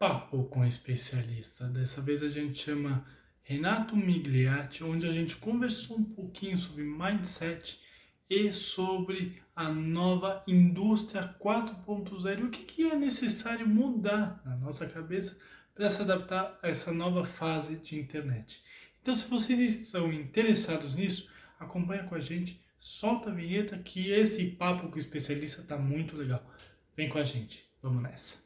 Papo com especialista. Dessa vez a gente chama Renato Migliatti, onde a gente conversou um pouquinho sobre mindset e sobre a nova indústria 4.0 e o que é necessário mudar na nossa cabeça para se adaptar a essa nova fase de internet. Então, se vocês estão interessados nisso, acompanha com a gente, solta a vinheta que esse papo com o especialista está muito legal. Vem com a gente, vamos nessa.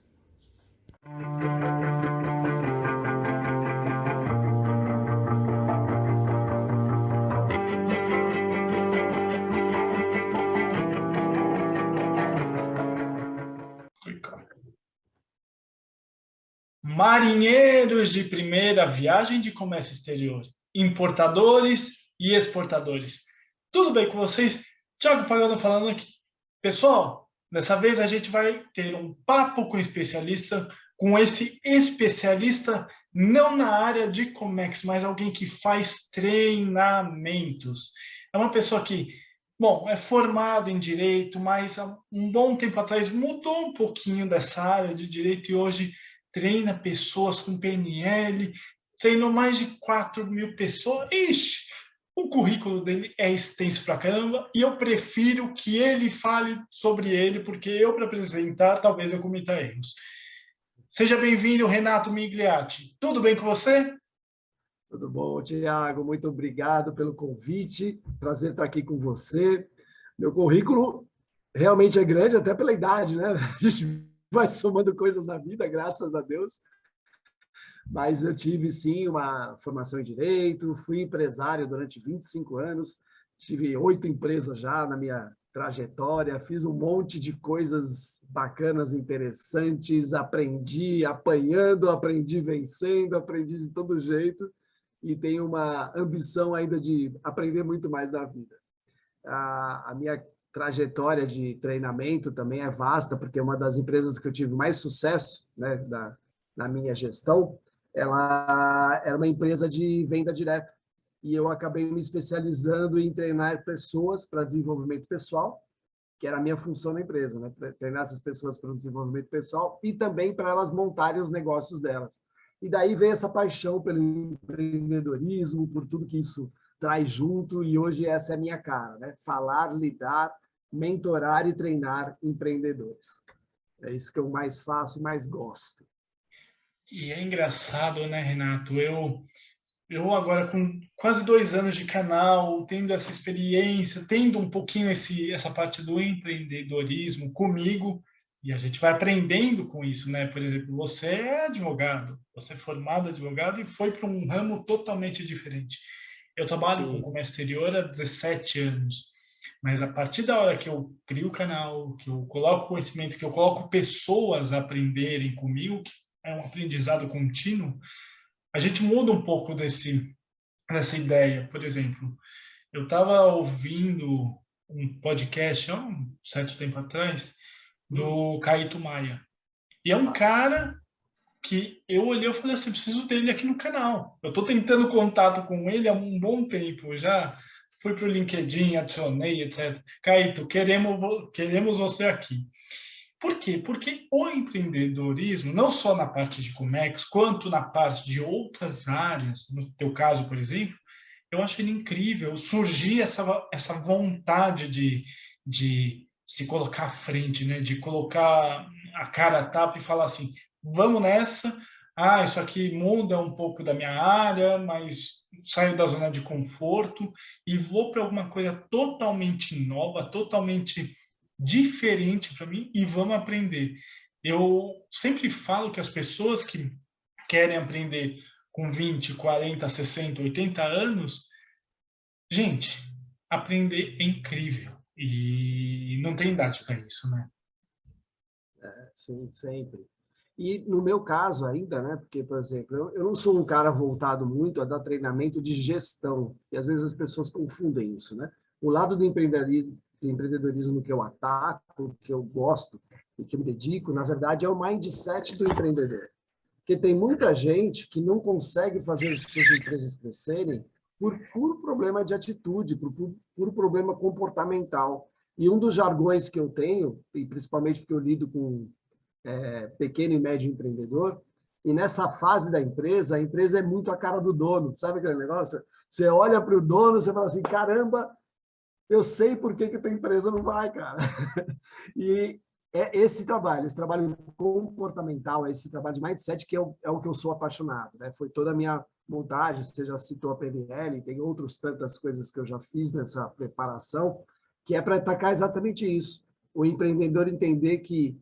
Marinheiros de primeira viagem de comércio exterior, importadores e exportadores. Tudo bem com vocês? Thiago Pagano falando aqui. Pessoal, dessa vez a gente vai ter um papo com especialista, com esse especialista não na área de Comex, mas alguém que faz treinamentos. É uma pessoa que, bom, é formado em direito, mas há um bom tempo atrás mudou um pouquinho dessa área de direito e hoje treina pessoas com PNL, treinou mais de 4.000 pessoas. Ixi, o currículo dele é extenso pra caramba e eu prefiro que ele fale sobre ele, porque eu, para apresentar, talvez eu cometa erros. Seja bem-vindo, Renato Migliatti. Tudo bem com você? Tudo bom, Tiago? Muito obrigado pelo convite. Prazer estar aqui com você. Meu currículo realmente é grande, até pela idade, né? A gente vai somando coisas na vida, graças a Deus. Mas eu tive, sim, uma formação em Direito, fui empresário durante 25 anos, tive 8 empresas já na minha trajetória, fiz um monte de coisas bacanas, interessantes, aprendi apanhando, aprendi vencendo, aprendi de todo jeito e tenho uma ambição ainda de aprender muito mais na vida. A minha trajetória de treinamento também é vasta, porque é uma das empresas que eu tive mais sucesso, né, na minha gestão, ela era uma empresa de venda direta. E eu acabei me especializando em treinar pessoas para desenvolvimento pessoal, que era a minha função na empresa, né? Treinar essas pessoas para o desenvolvimento pessoal e também para elas montarem os negócios delas. E daí veio essa paixão pelo empreendedorismo, por tudo que isso traz junto, e hoje essa é a minha cara, né? Falar, lidar, mentorar e treinar empreendedores. É isso que eu mais faço e mais gosto. E é engraçado, né, Renato? Eu agora com quase 2 anos de canal, tendo essa experiência, tendo um pouquinho essa parte do empreendedorismo comigo, e a gente vai aprendendo com isso, né? Por exemplo, você é advogado, você é formado advogado e foi para um ramo totalmente diferente. Eu trabalho com Sim. comércio exterior há 17 anos, mas a partir da hora que eu crio o canal, que eu coloco conhecimento, que eu coloco pessoas a aprenderem comigo, que é um aprendizado contínuo, a gente muda um pouco dessa ideia. Por exemplo, eu estava ouvindo um podcast há um certo tempo atrás do Caíto Maia. E é um cara que eu olhei e falei assim, preciso dele aqui no canal. Eu estou tentando contato com ele há um bom tempo já. Fui para o LinkedIn, adicionei, etc. Caíto, queremos você aqui. Por quê? Porque o empreendedorismo, não só na parte de Comex, quanto na parte de outras áreas, no teu caso, por exemplo, eu acho ele incrível surgir essa vontade de se colocar à frente, né? De colocar a cara a tapa e falar assim, vamos nessa, isso aqui muda um pouco da minha área, mas saio da zona de conforto e vou para alguma coisa totalmente nova, totalmente diferente para mim e vamos aprender. Eu sempre falo que as pessoas que querem aprender com 20, 40, 60, 80 anos, gente, aprender é incrível e não tem idade para isso, né? Sim, sempre. E no meu caso ainda, né? Porque, por exemplo, eu não sou um cara voltado muito a dar treinamento de gestão, e às vezes as pessoas confundem isso, né? O lado do empreendedorismo que eu ataco, que eu gosto e que eu me dedico, na verdade, é o mindset do empreendedor. Porque tem muita gente que não consegue fazer as suas empresas crescerem por puro problema de atitude, por puro problema comportamental. E um dos jargões que eu tenho, e principalmente porque eu lido com pequeno e médio empreendedor, E nessa fase da empresa, a empresa é muito a cara do dono. Sabe aquele negócio? Você olha para o dono, você fala assim, caramba, eu sei por que que a tua empresa não vai, cara. E é esse trabalho comportamental, esse trabalho de mindset, que é o que eu sou apaixonado, né? Foi toda a minha montagem, você já citou a PNL, tem outras tantas coisas que eu já fiz nessa preparação, que é para atacar exatamente isso. O empreendedor entender que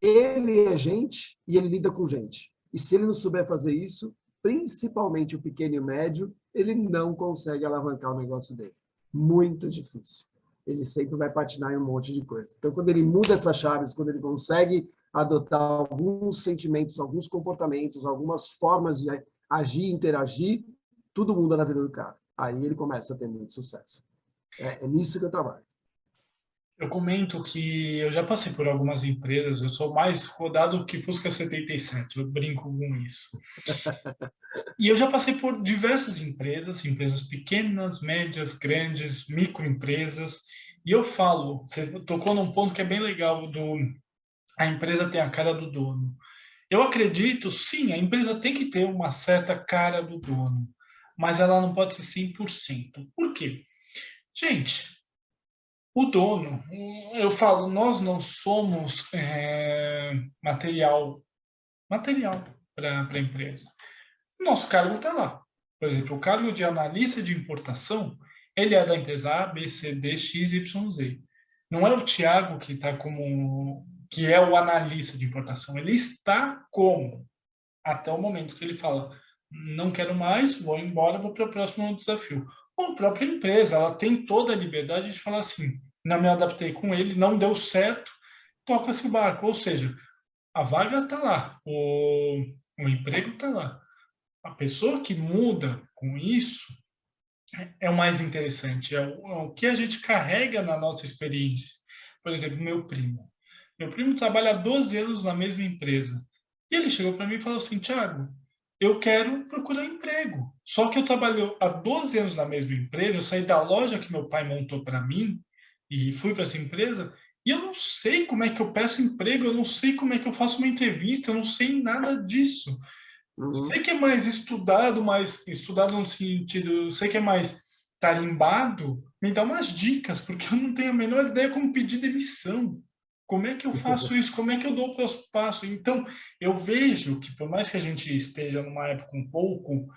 ele é gente e ele lida com gente. E se ele não souber fazer isso, principalmente o pequeno e o médio, ele não consegue alavancar o negócio dele. Muito difícil. Ele sempre vai patinar em um monte de coisa. Então, quando ele muda essas chaves, quando ele consegue adotar alguns sentimentos, alguns comportamentos, algumas formas de agir, interagir, tudo muda na vida do cara. Aí ele começa a ter muito sucesso. É nisso que eu trabalho. Eu comento que eu já passei por algumas empresas, eu sou mais rodado que Fusca 77, eu brinco com isso. E eu já passei por diversas empresas, empresas pequenas, médias, grandes, microempresas, e eu falo, você tocou num ponto que é bem legal, a empresa tem a cara do dono. Eu acredito, sim, a empresa tem que ter uma certa cara do dono, mas ela não pode ser 100%. Por quê? Gente, o dono, eu falo, nós não somos material para a empresa. O nosso cargo está lá. Por exemplo, o cargo de analista de importação, ele é da empresa A, B, C, D, X, Y, Z. Não é o Tiago que é o analista de importação. Ele está como? Até o momento que ele fala, não quero mais, vou embora, vou para o próximo desafio. Ou a própria empresa, ela tem toda a liberdade de falar assim, não me adaptei com ele, não deu certo, toca esse barco. Ou seja, a vaga está lá, o emprego está lá. A pessoa que muda com isso é o mais interessante, é o que a gente carrega na nossa experiência. Por exemplo, meu primo. Meu primo trabalha há 12 anos na mesma empresa. E ele chegou para mim e falou assim, Thiago, eu quero procurar emprego. Só que eu trabalho há 12 anos na mesma empresa, eu saí da loja que meu pai montou para mim e fui para essa empresa, e eu não sei como é que eu peço emprego, eu não sei como é que eu faço uma entrevista, eu não sei nada disso. Sei que é mais estudado no sentido, sei que é mais tarimbado, me dá umas dicas, porque eu não tenho a menor ideia como pedir demissão. Como é que eu faço isso? Como é que eu dou o próximo passo? Então, eu vejo que, por mais que a gente esteja numa época um pouco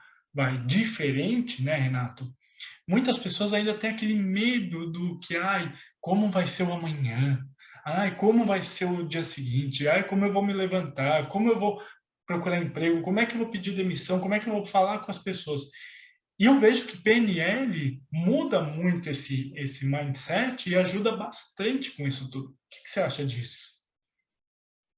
diferente, né, Renato? Muitas pessoas ainda têm aquele medo do que, ai, como vai ser o amanhã? Ai, como vai ser o dia seguinte? Ai, como eu vou me levantar? Como eu vou procurar emprego? Como é que eu vou pedir demissão? Como é que eu vou falar com as pessoas? E eu vejo que PNL muda muito esse mindset e ajuda bastante com isso tudo. O que você acha disso?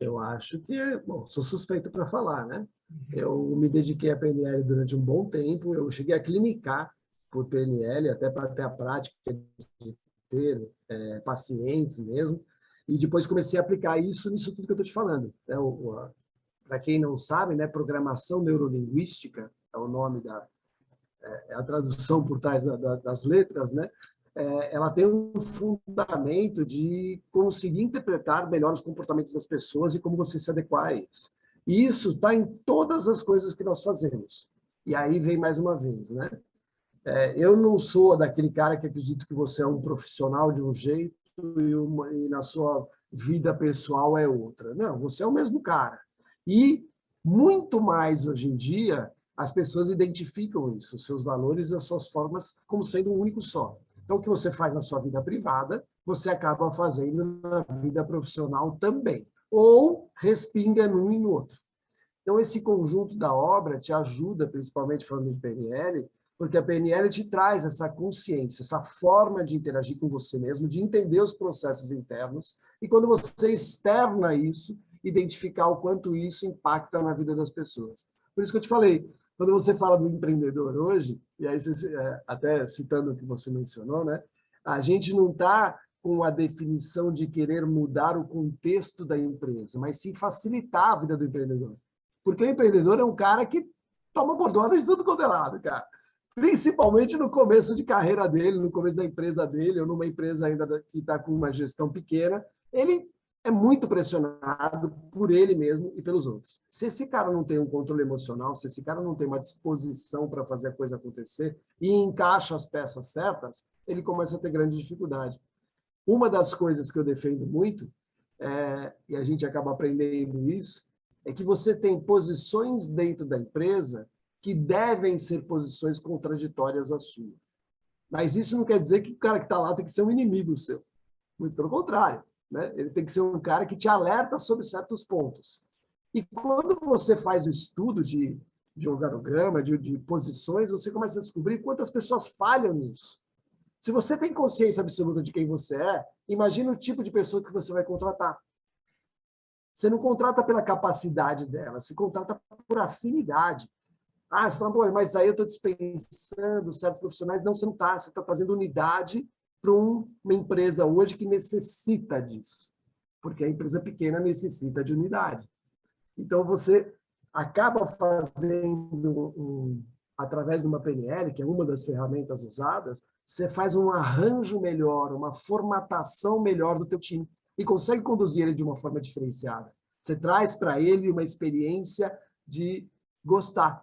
Eu acho que bom, sou suspeito para falar, né? Eu me dediquei a PNL durante um bom tempo, eu cheguei a clinicar por PNL, até para ter a prática de ter pacientes mesmo, e depois comecei a aplicar isso nisso tudo que eu estou te falando. Para quem não sabe, né, programação neurolinguística é o nome a tradução por trás das letras, né? Ela tem um fundamento de conseguir interpretar melhor os comportamentos das pessoas e como você se adequar a eles. E isso está em todas as coisas que nós fazemos. E aí vem mais uma vez, né? Eu não sou daquele cara que acredita que você é um profissional de um jeito e na sua vida pessoal é outra. Não, você é o mesmo cara. E muito mais hoje em dia, as pessoas identificam isso, os seus valores e as suas formas como sendo um único só. Então, o que você faz na sua vida privada, você acaba fazendo na vida profissional também. Ou respinga num e no outro. Então, esse conjunto da obra te ajuda, principalmente falando de PNL, porque a PNL te traz essa consciência, essa forma de interagir com você mesmo, de entender os processos internos, e quando você externa isso, identificar o quanto isso impacta na vida das pessoas. Por isso que eu te falei, quando você fala do empreendedor hoje, e aí até citando o que você mencionou, né? A gente não está com a definição de querer mudar o contexto da empresa, mas sim facilitar a vida do empreendedor. Porque o empreendedor é um cara que toma bordoada de tudo quanto é lado, cara. Principalmente no começo de carreira dele, no começo da empresa dele, ou numa empresa ainda que está com uma gestão pequena, ele é muito pressionado por ele mesmo e pelos outros. Se esse cara não tem um controle emocional, se esse cara não tem uma disposição para fazer a coisa acontecer e encaixa as peças certas, ele começa a ter grande dificuldade. Uma das coisas que eu defendo muito, e a gente acaba aprendendo isso, é que você tem posições dentro da empresa que devem ser posições contraditórias à sua. Mas isso não quer dizer que o cara que está lá tem que ser um inimigo seu. Muito pelo contrário. Né? Ele tem que ser um cara que te alerta sobre certos pontos. E quando você faz o estudo de organograma, de posições, você começa a descobrir quantas pessoas falham nisso. Se você tem consciência absoluta de quem você é, imagina o tipo de pessoa que você vai contratar. Você não contrata pela capacidade dela, você contrata por afinidade. Ah, você fala, pô, mas aí eu estou dispensando certos profissionais. Não, você não está. Você está fazendo unidade para uma empresa hoje que necessita disso. Porque a empresa pequena necessita de unidade. Então, você acaba fazendo, através de uma PNL, que é uma das ferramentas usadas, você faz um arranjo melhor, uma formatação melhor do teu time e consegue conduzir ele de uma forma diferenciada. Você traz para ele uma experiência de gostar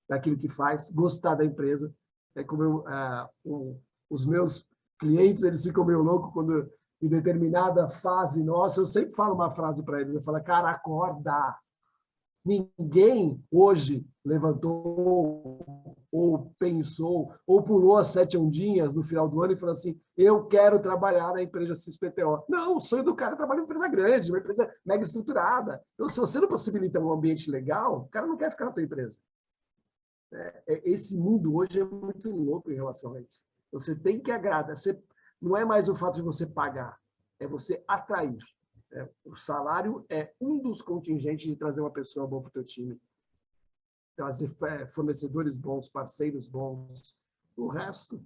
daquilo que faz, gostar da empresa. É como os meus clientes, eles ficam meio loucos quando, em determinada fase nossa, eu sempre falo uma frase para eles, eu falo, cara, acorda. Ninguém hoje levantou ou pensou ou pulou as 7 ondinhas no final do ano e falou assim, eu quero trabalhar na empresa XPTO. Não, o sonho do cara é trabalhar em uma empresa grande, uma empresa mega estruturada. Então, se você não possibilita um ambiente legal, o cara não quer ficar na tua empresa. Esse mundo hoje é muito louco em relação a isso. Você tem que agradar. Não é mais o fato de você pagar, é você atrair. O salário é um dos contingentes de trazer uma pessoa boa para o teu time. Trazer fornecedores bons, parceiros bons. O resto,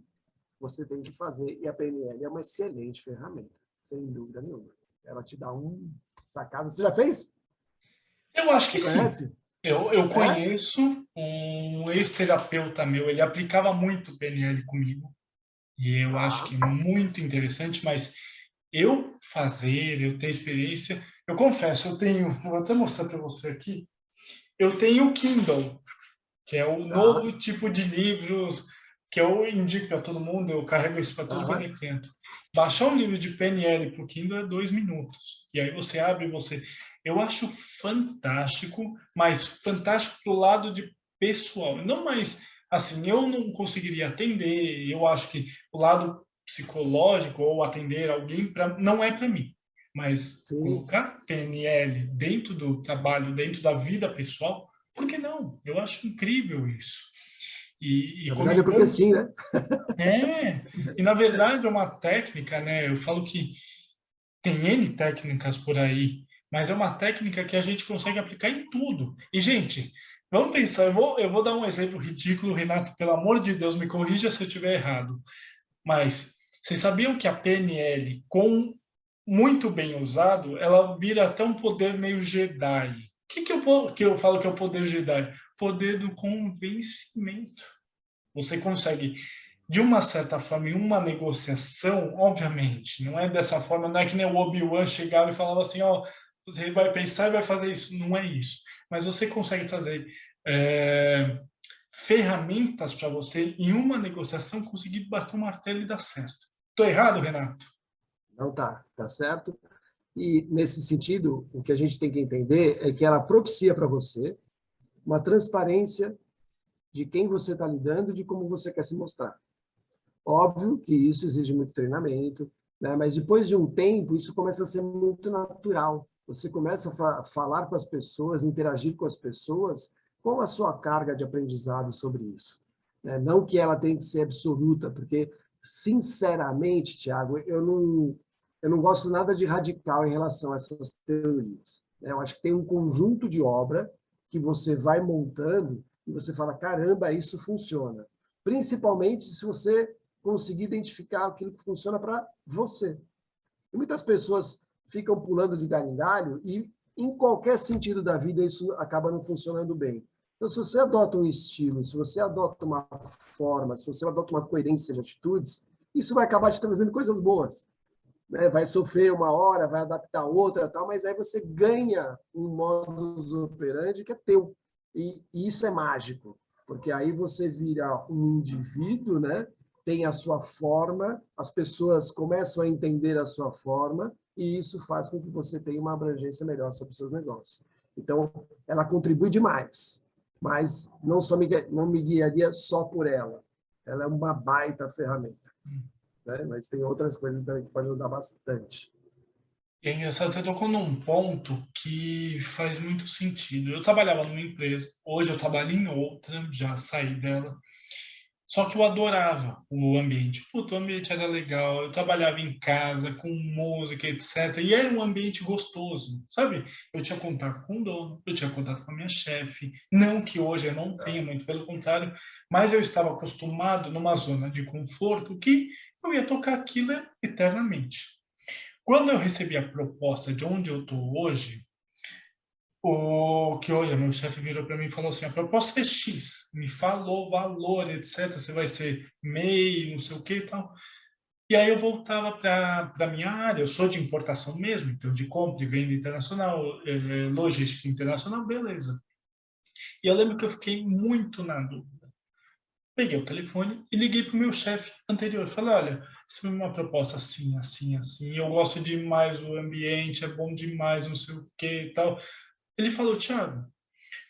você tem que fazer. E a PNL é uma excelente ferramenta, sem dúvida nenhuma. Ela te dá um sacada. Você já fez? Eu acho que Você sim. conhece? Eu conheço um ex-terapeuta meu, ele aplicava muito PNL comigo. E eu acho que é muito interessante, mas eu ter experiência, eu confesso, eu vou até mostrar para você aqui, eu tenho o Kindle, que é o novo tipo de livros que eu indico para todo mundo, eu carrego isso para todo quanto é canto. Baixar um livro de PNL para o Kindle é 2 minutos. E aí você abre, eu acho fantástico, mas fantástico pro lado de pessoal. Não mais, assim, eu não conseguiria atender, eu acho que o lado psicológico ou atender alguém não é para mim. Mas colocar PNL dentro do trabalho, dentro da vida pessoal, por que não? Eu acho incrível isso. Na verdade é porque sim, né? E na verdade é uma técnica, né? Eu falo que tem N técnicas por aí, mas é uma técnica que a gente consegue aplicar em tudo. E, gente, vamos pensar, eu vou dar um exemplo ridículo, Renato, pelo amor de Deus, me corrija se eu estiver errado. Mas vocês sabiam que a PNL, com muito bem usado, ela vira até um poder meio Jedi. O que eu falo que é o poder Jedi? Poder do convencimento. Você consegue, de uma certa forma, em uma negociação, obviamente, não é dessa forma, não é que nem o Obi-Wan chegava e falava assim, ó, você vai pensar e vai fazer isso. Não é isso. Mas você consegue trazer ferramentas para você, em uma negociação, conseguir bater o martelo e dar certo. Estou errado, Renato? Não tá certo. E, nesse sentido, o que a gente tem que entender é que ela propicia para você uma transparência de quem você está lidando e de como você quer se mostrar. Óbvio que isso exige muito treinamento, né? Mas depois de um tempo, isso começa a ser muito natural. Você começa a falar com as pessoas, interagir com as pessoas, qual a sua carga de aprendizado sobre isso? Não que ela tenha que ser absoluta, porque, sinceramente, Tiago, eu não gosto nada de radical em relação a essas teorias. Eu acho que tem um conjunto de obra que você vai montando e você fala, caramba, isso funciona. Principalmente se você conseguir identificar aquilo que funciona para você. E muitas pessoas ficam pulando de galho em galho e, em qualquer sentido da vida, isso acaba não funcionando bem. Então, se você adota um estilo, se você adota uma forma, se você adota uma coerência de atitudes, isso vai acabar te trazendo coisas boas. né? Vai sofrer uma hora, vai adaptar outra, tal, mas aí você ganha um modus operandi que é teu. E isso é mágico, porque aí você vira um indivíduo, né? Tem a sua forma, as pessoas começam a entender a sua forma, e isso faz com que você tenha uma abrangência melhor sobre os seus negócios. Então, ela contribui demais, mas não me guiaria só por ela. Ela é uma baita ferramenta, né? Mas tem outras coisas também que podem ajudar bastante. E é engraçado, você tocou num ponto que faz muito sentido. Eu trabalhava numa empresa, hoje eu trabalho em outra, já saí dela. Só que eu adorava o ambiente. Puta, o ambiente era legal. Eu trabalhava em casa, com música, etc. E era um ambiente gostoso, sabe? Eu tinha contato com o dono, eu tinha contato com a minha chefe. Não que hoje eu não tenha, muito pelo contrário. Mas eu estava acostumado numa zona de conforto que eu ia tocar aquilo eternamente. Quando eu recebi a proposta de onde eu estou hoje, o que olha, meu chefe virou para mim e falou assim: a proposta é X, me falou valor, etc. Você vai ser MEI, não sei o que e tal. E aí eu voltava para a minha área, eu sou de importação mesmo, então de compra e venda internacional, logística internacional, beleza. E eu lembro que eu fiquei muito na dúvida. Peguei o telefone e liguei para o meu chefe anterior. Falei: olha, você me uma proposta assim, assim, assim. Eu gosto demais do ambiente, é bom demais, não sei o que e tal. Ele falou: Thiago,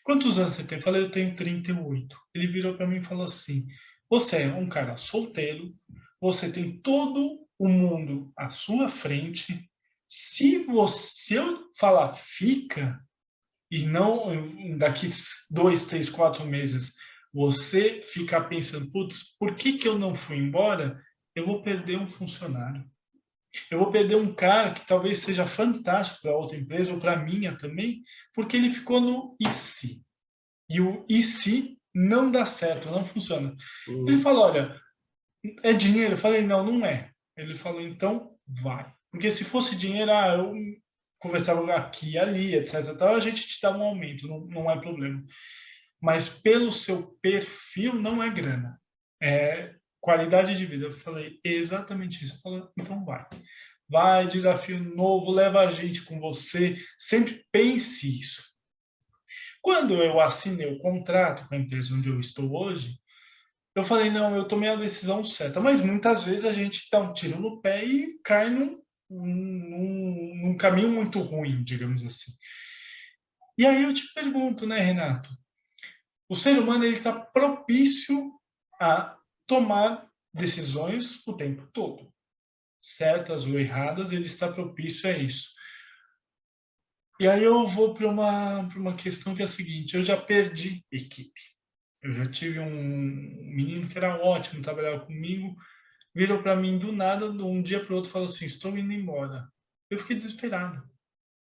quantos anos você tem? Eu falei: eu tenho 38. Ele virou para mim e falou assim: você é um cara solteiro, você tem todo o mundo à sua frente. Se eu falar fica, e não daqui 2, 3, 4 meses você ficar pensando, putz, por que que eu não fui embora? Eu vou perder um funcionário. Eu vou perder um cara que talvez seja fantástico para outra empresa ou para a minha também, porque ele ficou no e se. E o e se não dá certo, não funciona. Ele Uhum. falou: olha, é dinheiro? Eu falei: não, não é. Ele falou: então vai. Porque se fosse dinheiro, eu conversava aqui, ali, etc. Tal, a gente te dá um aumento, não, não é problema. Mas pelo seu perfil, não é grana. É qualidade de vida. Eu falei exatamente isso. Eu falei: então vai. Vai, desafio novo, leva a gente com você. Sempre pense isso. Quando eu assinei o contrato com a empresa onde eu estou hoje, eu falei: não, eu tomei a decisão certa. Mas muitas vezes a gente dá um tiro no pé e cai num caminho muito ruim, digamos assim. E aí eu te pergunto, né, Renato? O ser humano ele está propício a tomar decisões o tempo todo. Certas ou erradas, ele está propício a isso. E aí eu vou para uma questão que é a seguinte: eu já perdi equipe. Eu já tive um menino que era ótimo, trabalhava comigo, virou para mim do nada, de um dia para o outro, falou assim: estou indo embora. Eu fiquei desesperado.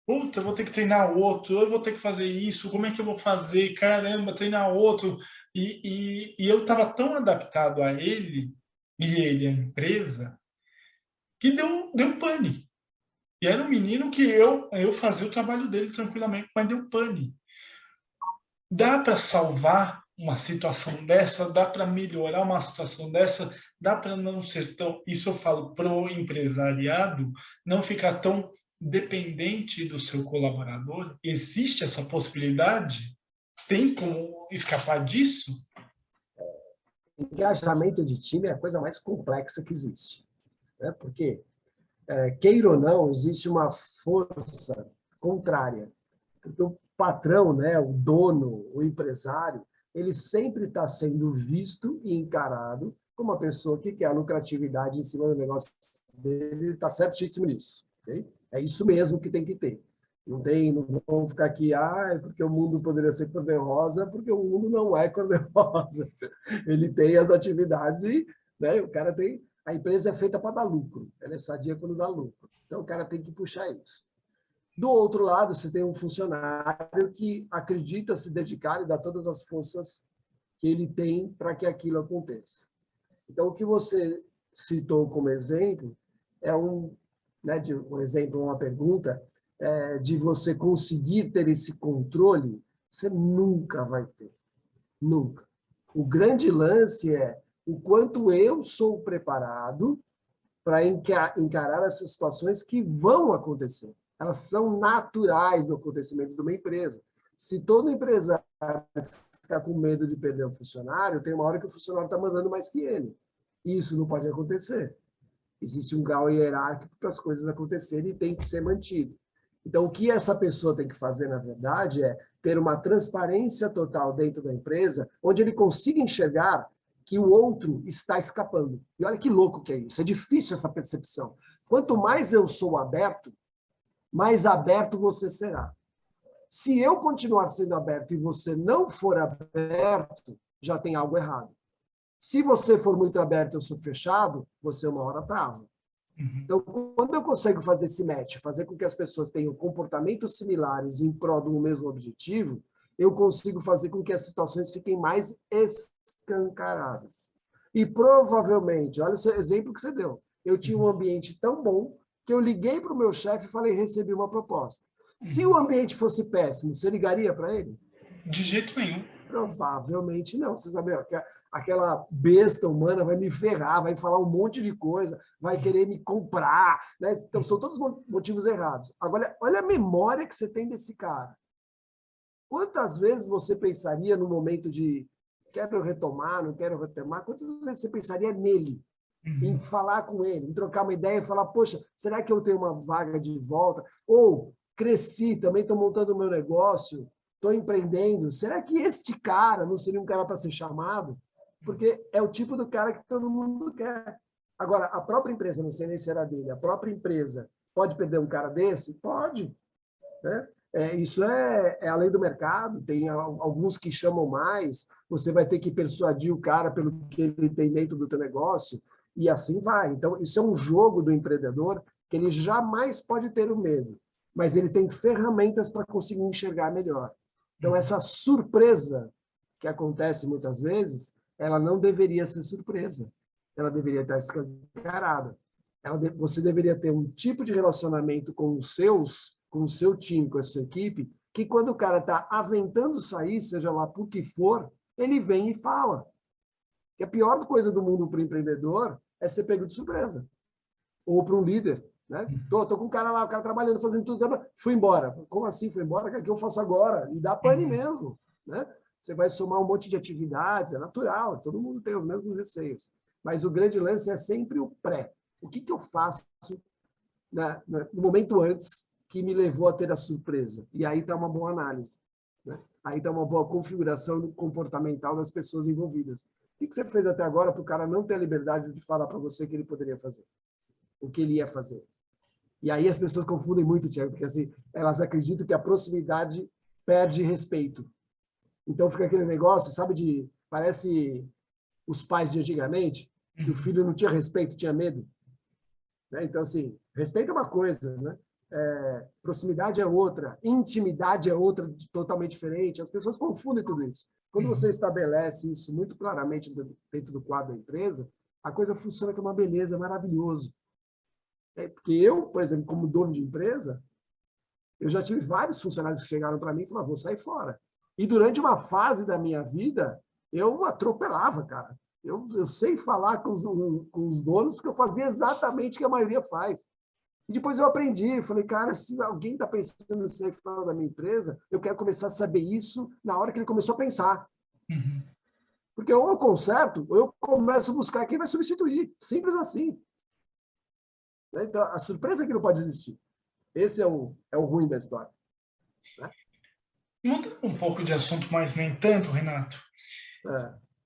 Puta, eu vou ter que treinar outro, eu vou ter que fazer isso, como é que eu vou fazer? Caramba, treinar outro. E eu estava tão adaptado a ele, e ele, a empresa, que deu pane. E era um menino que eu fazia o trabalho dele tranquilamente, mas deu pane. Dá para salvar uma situação dessa? Dá para melhorar uma situação dessa? Dá para não ser tão, isso eu falo pro empresariado, não ficar tão dependente do seu colaborador? Existe essa possibilidade? Tem como escapar disso? Engajamento de time é a coisa mais complexa que existe, né? Porque, queira ou não, existe uma força contrária. Porque o patrão, né, o dono, o empresário, ele sempre está sendo visto e encarado como uma pessoa que quer a lucratividade em cima do negócio dele, ele está certíssimo nisso. Okay? É isso mesmo que tem que ter. Não vamos ficar aqui, porque o mundo poderia ser cor-de-rosa, porque o mundo não é cor-de-rosa. Ele tem as atividades e, né, o cara tem. A empresa é feita para dar lucro, ela é sadia quando dá lucro. Então o cara tem que puxar isso. Do outro lado, você tem um funcionário que acredita se dedicar e dar todas as forças que ele tem para que aquilo aconteça. Então, o que você citou como exemplo é um exemplo, uma pergunta, de você conseguir ter esse controle, você nunca vai ter. Nunca. O grande lance é o quanto eu sou preparado para encarar essas situações que vão acontecer. Elas são naturais no acontecimento de uma empresa. Se todo empresário ficar com medo de perder um funcionário, tem uma hora que o funcionário está mandando mais que ele. E isso não pode acontecer. Existe um grau hierárquico para as coisas acontecerem e tem que ser mantido. Então, o que essa pessoa tem que fazer, na verdade, é ter uma transparência total dentro da empresa, onde ele consiga enxergar que o outro está escapando. E olha que louco que é isso. É difícil essa percepção. Quanto mais eu sou aberto, mais aberto você será. Se eu continuar sendo aberto e você não for aberto, já tem algo errado. Se você for muito aberto e eu sou fechado, você uma hora trava. Então, quando eu consigo fazer esse match, fazer com que as pessoas tenham comportamentos similares em prol do mesmo objetivo, eu consigo fazer com que as situações fiquem mais escancaradas. E provavelmente, olha o exemplo que você deu, eu tinha um ambiente tão bom que eu liguei para o meu chefe e falei, recebi uma proposta. Se o ambiente fosse péssimo, você ligaria para ele? De jeito nenhum. Provavelmente não. Você sabe, aquela besta humana vai me ferrar, vai falar um monte de coisa, vai querer me comprar, né? Então, são todos motivos errados. Agora, olha a memória que você tem desse cara. Quantas vezes você pensaria no momento de quero retomar, não quero retomar, quantas vezes você pensaria nele, em falar com ele, em trocar uma ideia e falar, poxa, será que eu tenho uma vaga de volta? Ou cresci, também estou montando o meu negócio, estou empreendendo, será que este cara não seria um cara para ser chamado? Porque é o tipo do cara que todo mundo quer. Agora, a própria empresa, não sei nem se era dele, a própria empresa pode perder um cara desse? Pode. Né? Isso é a lei do mercado, tem alguns que chamam mais, você vai ter que persuadir o cara pelo que ele tem dentro do teu negócio, e assim vai. Então, isso é um jogo do empreendedor que ele jamais pode ter o medo, mas ele tem ferramentas para conseguir enxergar melhor. Então, essa surpresa que acontece muitas vezes, ela não deveria ser surpresa. Ela deveria estar escancarada. Você deveria ter um tipo de relacionamento com o seu time, com a sua equipe, que quando o cara está aventando sair, seja lá por que for, ele vem e fala. Que a pior coisa do mundo para o empreendedor é ser pego de surpresa. Ou para um líder. Né? Tô com um cara lá, o cara trabalhando, fazendo tudo, fui embora. Como assim foi embora? O que eu faço agora? E dá pane mesmo. Né? Você vai somar um monte de atividades, é natural, todo mundo tem os mesmos receios. Mas o grande lance é sempre o pré. O que eu faço no momento antes que me levou a ter a surpresa? E aí está uma boa análise. Né? Aí está uma boa configuração comportamental das pessoas envolvidas. O que você fez até agora para o cara não ter a liberdade de falar para você o que ele poderia fazer? O que ele ia fazer? E aí as pessoas confundem muito, Tiago, porque assim, elas acreditam que a proximidade perde respeito. Então fica aquele negócio, sabe, parece os pais de antigamente, que o filho não tinha respeito, tinha medo. Né? Então, assim, respeito é uma coisa, né? Proximidade é outra, intimidade é outra, totalmente diferente. As pessoas confundem tudo isso. Quando você estabelece isso muito claramente dentro do quadro da empresa, a coisa funciona com uma beleza, maravilhoso. Porque eu, por exemplo, como dono de empresa, eu já tive vários funcionários que chegaram para mim e falaram, vou sair fora. E durante uma fase da minha vida, eu atropelava, cara. Eu sei falar com os donos porque eu fazia exatamente o que a maioria faz. E depois eu aprendi, falei, cara, se alguém está pensando em sair fora da minha empresa, eu quero começar a saber isso na hora que ele começou a pensar. Porque ou eu conserto, ou eu começo a buscar quem vai substituir. Simples assim. Então, a surpresa é que não pode existir. Esse é o ruim da história. Né? Mudando um pouco de assunto, mas nem tanto, Renato.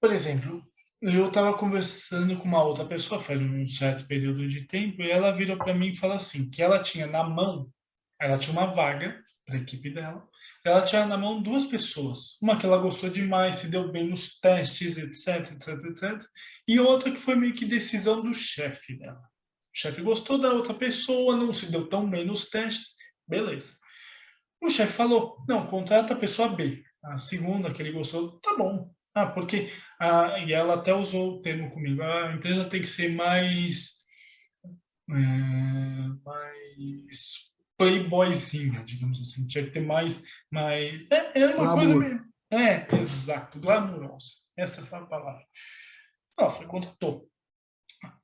Por exemplo, eu estava conversando com uma outra pessoa faz um certo período de tempo e ela virou para mim e falou assim, que ela tinha na mão, ela tinha uma vaga para a equipe dela, ela tinha na mão duas pessoas, uma que ela gostou demais, se deu bem nos testes, etc, etc, etc, e outra que foi meio que decisão do chefe dela. O chefe gostou da outra pessoa, não se deu tão bem nos testes, beleza. O chefe falou, não, contrata a pessoa B. A segunda que ele gostou, tá bom. Porque... e ela até usou o termo comigo, a empresa tem que ser mais playboyzinha, digamos assim. Tinha que ter mais era uma coisa meio... exato, glamurosa. Essa foi a palavra. Ela foi, contratou.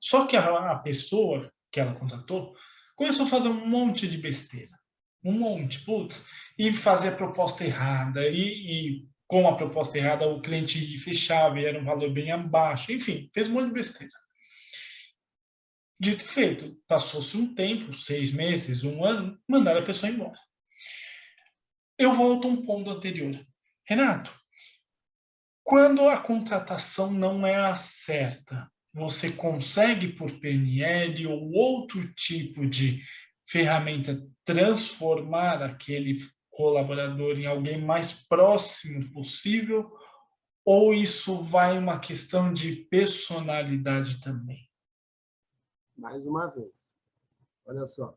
Só que a pessoa que ela contratou começou a fazer um monte de besteira. Um monte, putz, e fazer a proposta errada, e com a proposta errada o cliente fechava e era um valor bem abaixo, enfim, fez um monte de besteira. Dito e feito, passou-se um tempo, 6 meses, um ano, mandaram a pessoa embora. Eu volto a um ponto anterior. Renato, quando a contratação não é a certa, você consegue, por PNL ou outro tipo de ferramenta, transformar aquele colaborador em alguém mais próximo possível? Ou isso vai uma questão de personalidade também? Mais uma vez, olha só,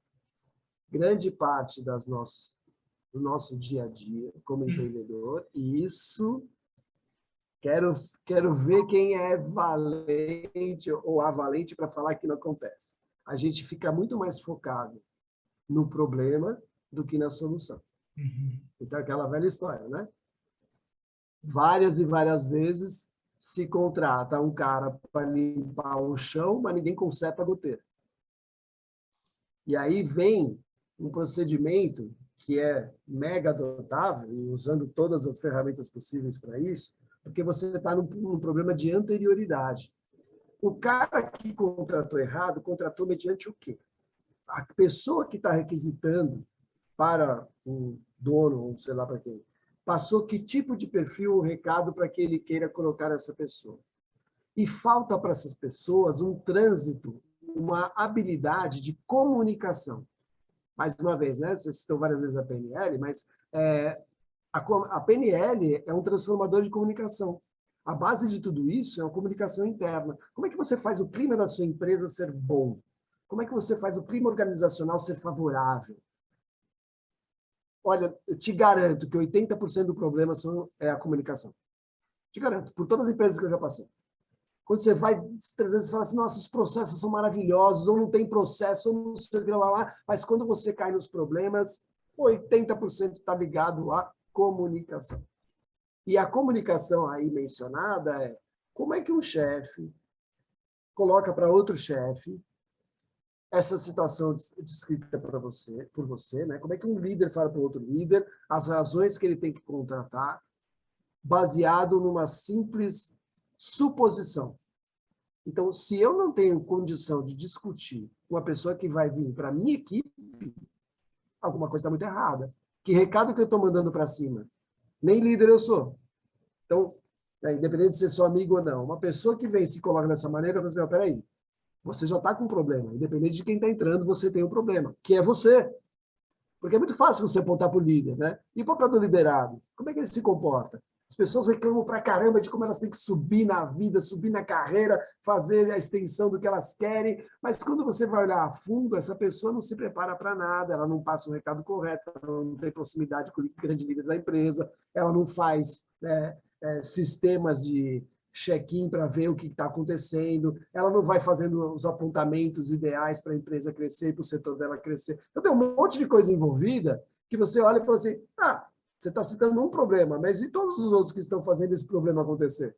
grande parte do nosso dia a dia como empreendedor, e isso quero ver quem é valente ou avalente para falar que não acontece. A gente fica muito mais focado no problema do que na solução. Uhum. Então, aquela velha história, né? Várias e várias vezes se contrata um cara para limpar o chão, mas ninguém conserta a goteira. E aí vem um procedimento que é mega adotável, e usando todas as ferramentas possíveis para isso, porque você está num problema de anterioridade. O cara que contratou errado, contratou mediante o quê? A pessoa que está requisitando para o dono, ou sei lá para quem, passou que tipo de perfil ou recado para que ele queira colocar essa pessoa. E falta para essas pessoas um trânsito, uma habilidade de comunicação. Mais uma vez, né? Vocês citam várias vezes a PNL, mas a PNL é um transformador de comunicação. A base de tudo isso é a comunicação interna. Como é que você faz o clima da sua empresa ser bom? Como é que você faz o clima organizacional ser favorável? Olha, eu te garanto que 80% do problema é a comunicação. Te garanto, por todas as empresas que eu já passei. Quando você vai, você fala assim, nossa, os processos são maravilhosos, ou não tem processo, ou não sei o que lá, mas quando você cai nos problemas, 80% está ligado à comunicação. E a comunicação aí mencionada é como é que um chefe coloca para outro chefe essa situação descrita por você, né? Como é que um líder fala para o outro líder as razões que ele tem que contratar, baseado numa simples suposição. Então, se eu não tenho condição de discutir com uma pessoa que vai vir para a minha equipe, alguma coisa está muito errada. Que recado que eu estou mandando para cima? Nem líder eu sou. Então, independente de ser seu amigo ou não, uma pessoa que vem e se coloca dessa maneira, eu falo assim, peraí, você já está com um problema. Independente de quem está entrando, você tem um problema, que é você. Porque é muito fácil você apontar para o líder, né? E para o liderado, como é que ele se comporta? As pessoas reclamam pra caramba de como elas têm que subir na vida, subir na carreira, fazer a extensão do que elas querem, mas quando você vai olhar a fundo, essa pessoa não se prepara para nada, ela não passa o recado correto, ela não tem proximidade com o grande líder da empresa, ela não faz sistemas de check-in para ver o que está acontecendo, ela não vai fazendo os apontamentos ideais para a empresa crescer, para o setor dela crescer. Então, tem um monte de coisa envolvida que você olha e fala assim, você está citando um problema, mas e todos os outros que estão fazendo esse problema acontecer?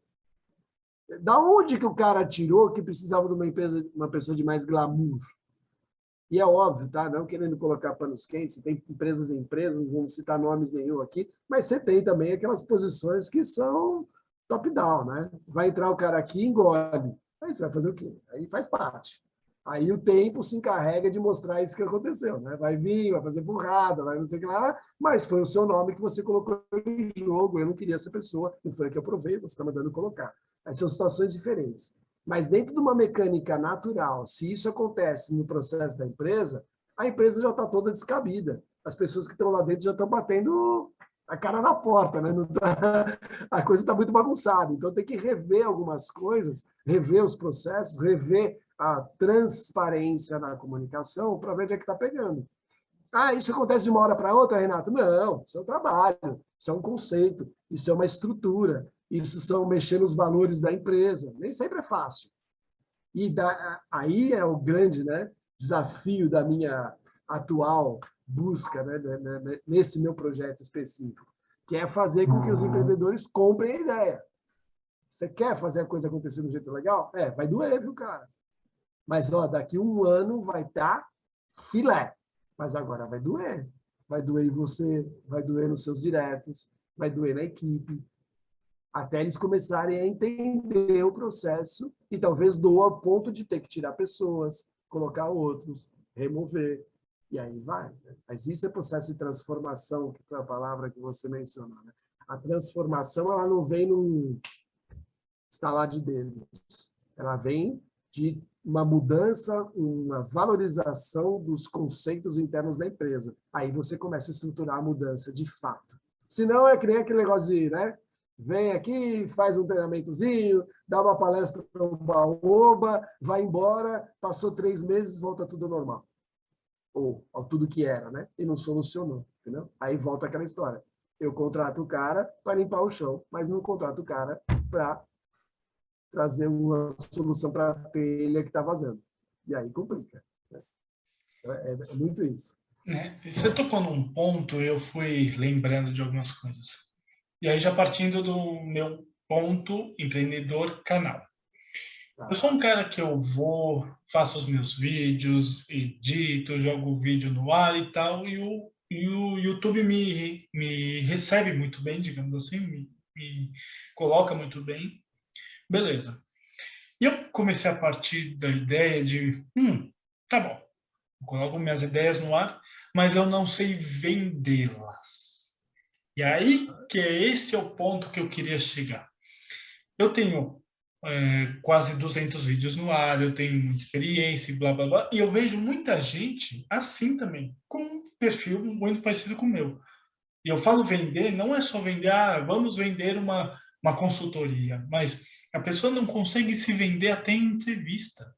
Da onde que o cara tirou que precisava de uma pessoa de mais glamour? E é óbvio, tá? Não querendo colocar panos quentes, você tem empresas e empresas, não vamos citar nomes nenhum aqui, mas você tem também aquelas posições que são top-down, né? Vai entrar o cara aqui e engole. Aí você vai fazer o quê? Aí faz parte. Aí o tempo se encarrega de mostrar isso que aconteceu, né? Vai vir, vai fazer burrada, vai não sei o que lá, mas foi o seu nome que você colocou em jogo, eu não queria essa pessoa, não foi a que eu provei, você está mandando colocar. Aí são situações diferentes. Mas dentro de uma mecânica natural, se isso acontece no processo da empresa, a empresa já está toda descabida. As pessoas que estão lá dentro já estão batendo a cara na porta, né? A coisa está muito bagunçada. Então tem que rever algumas coisas, rever os processos, rever a transparência na comunicação para ver onde é que está pegando. Isso acontece de uma hora para outra, Renato? Não, isso é um trabalho, isso é um conceito, isso é uma estrutura, isso são mexer nos valores da empresa. Nem sempre é fácil. E aí é o grande, né, desafio da minha atual busca, né, nesse meu projeto específico, que é fazer com que os empreendedores comprem a ideia. Você quer fazer a coisa acontecer de um jeito legal? Vai doer, viu, cara? Mas, ó, daqui 1 ano vai estar filé. Mas agora vai doer. Vai doer em você, vai doer nos seus diretos, vai doer na equipe, até eles começarem a entender o processo e talvez doa ao ponto de ter que tirar pessoas, colocar outros, remover, e aí vai. Né? Mas isso é processo de transformação, que foi a palavra que você mencionou. Né? A transformação, ela não vem num estalar de dedos, ela vem de uma mudança, uma valorização dos conceitos internos da empresa. Aí você começa a estruturar a mudança de fato. Senão é que nem aquele negócio de, né? Vem aqui, faz um treinamentozinho, dá uma palestra oba-oba, vai embora, passou 3 meses, volta tudo normal. Ou ao tudo que era, né? E não solucionou, entendeu? Aí volta aquela história. Eu contrato o cara para limpar o chão, mas não contrato o cara para trazer uma solução para a telha que está vazando. E aí complica. Né? É muito isso. Você tocou num ponto, eu fui lembrando de algumas coisas. E aí, já partindo do meu ponto empreendedor canal. Eu sou um cara que eu faço os meus vídeos, edito, jogo o vídeo no ar e tal, e o YouTube me recebe muito bem, digamos assim, me coloca muito bem. Beleza. E eu comecei a partir da ideia de, tá bom, eu coloco minhas ideias no ar, mas eu não sei vendê-las. E aí que esse é o ponto que eu queria chegar. Eu tenho quase 200 vídeos no ar, eu tenho muita experiência, blá, blá, blá, e eu vejo muita gente assim também, com um perfil muito parecido com o meu. E eu falo vender, não é só vender, vamos vender uma consultoria, mas a pessoa não consegue se vender até em entrevista.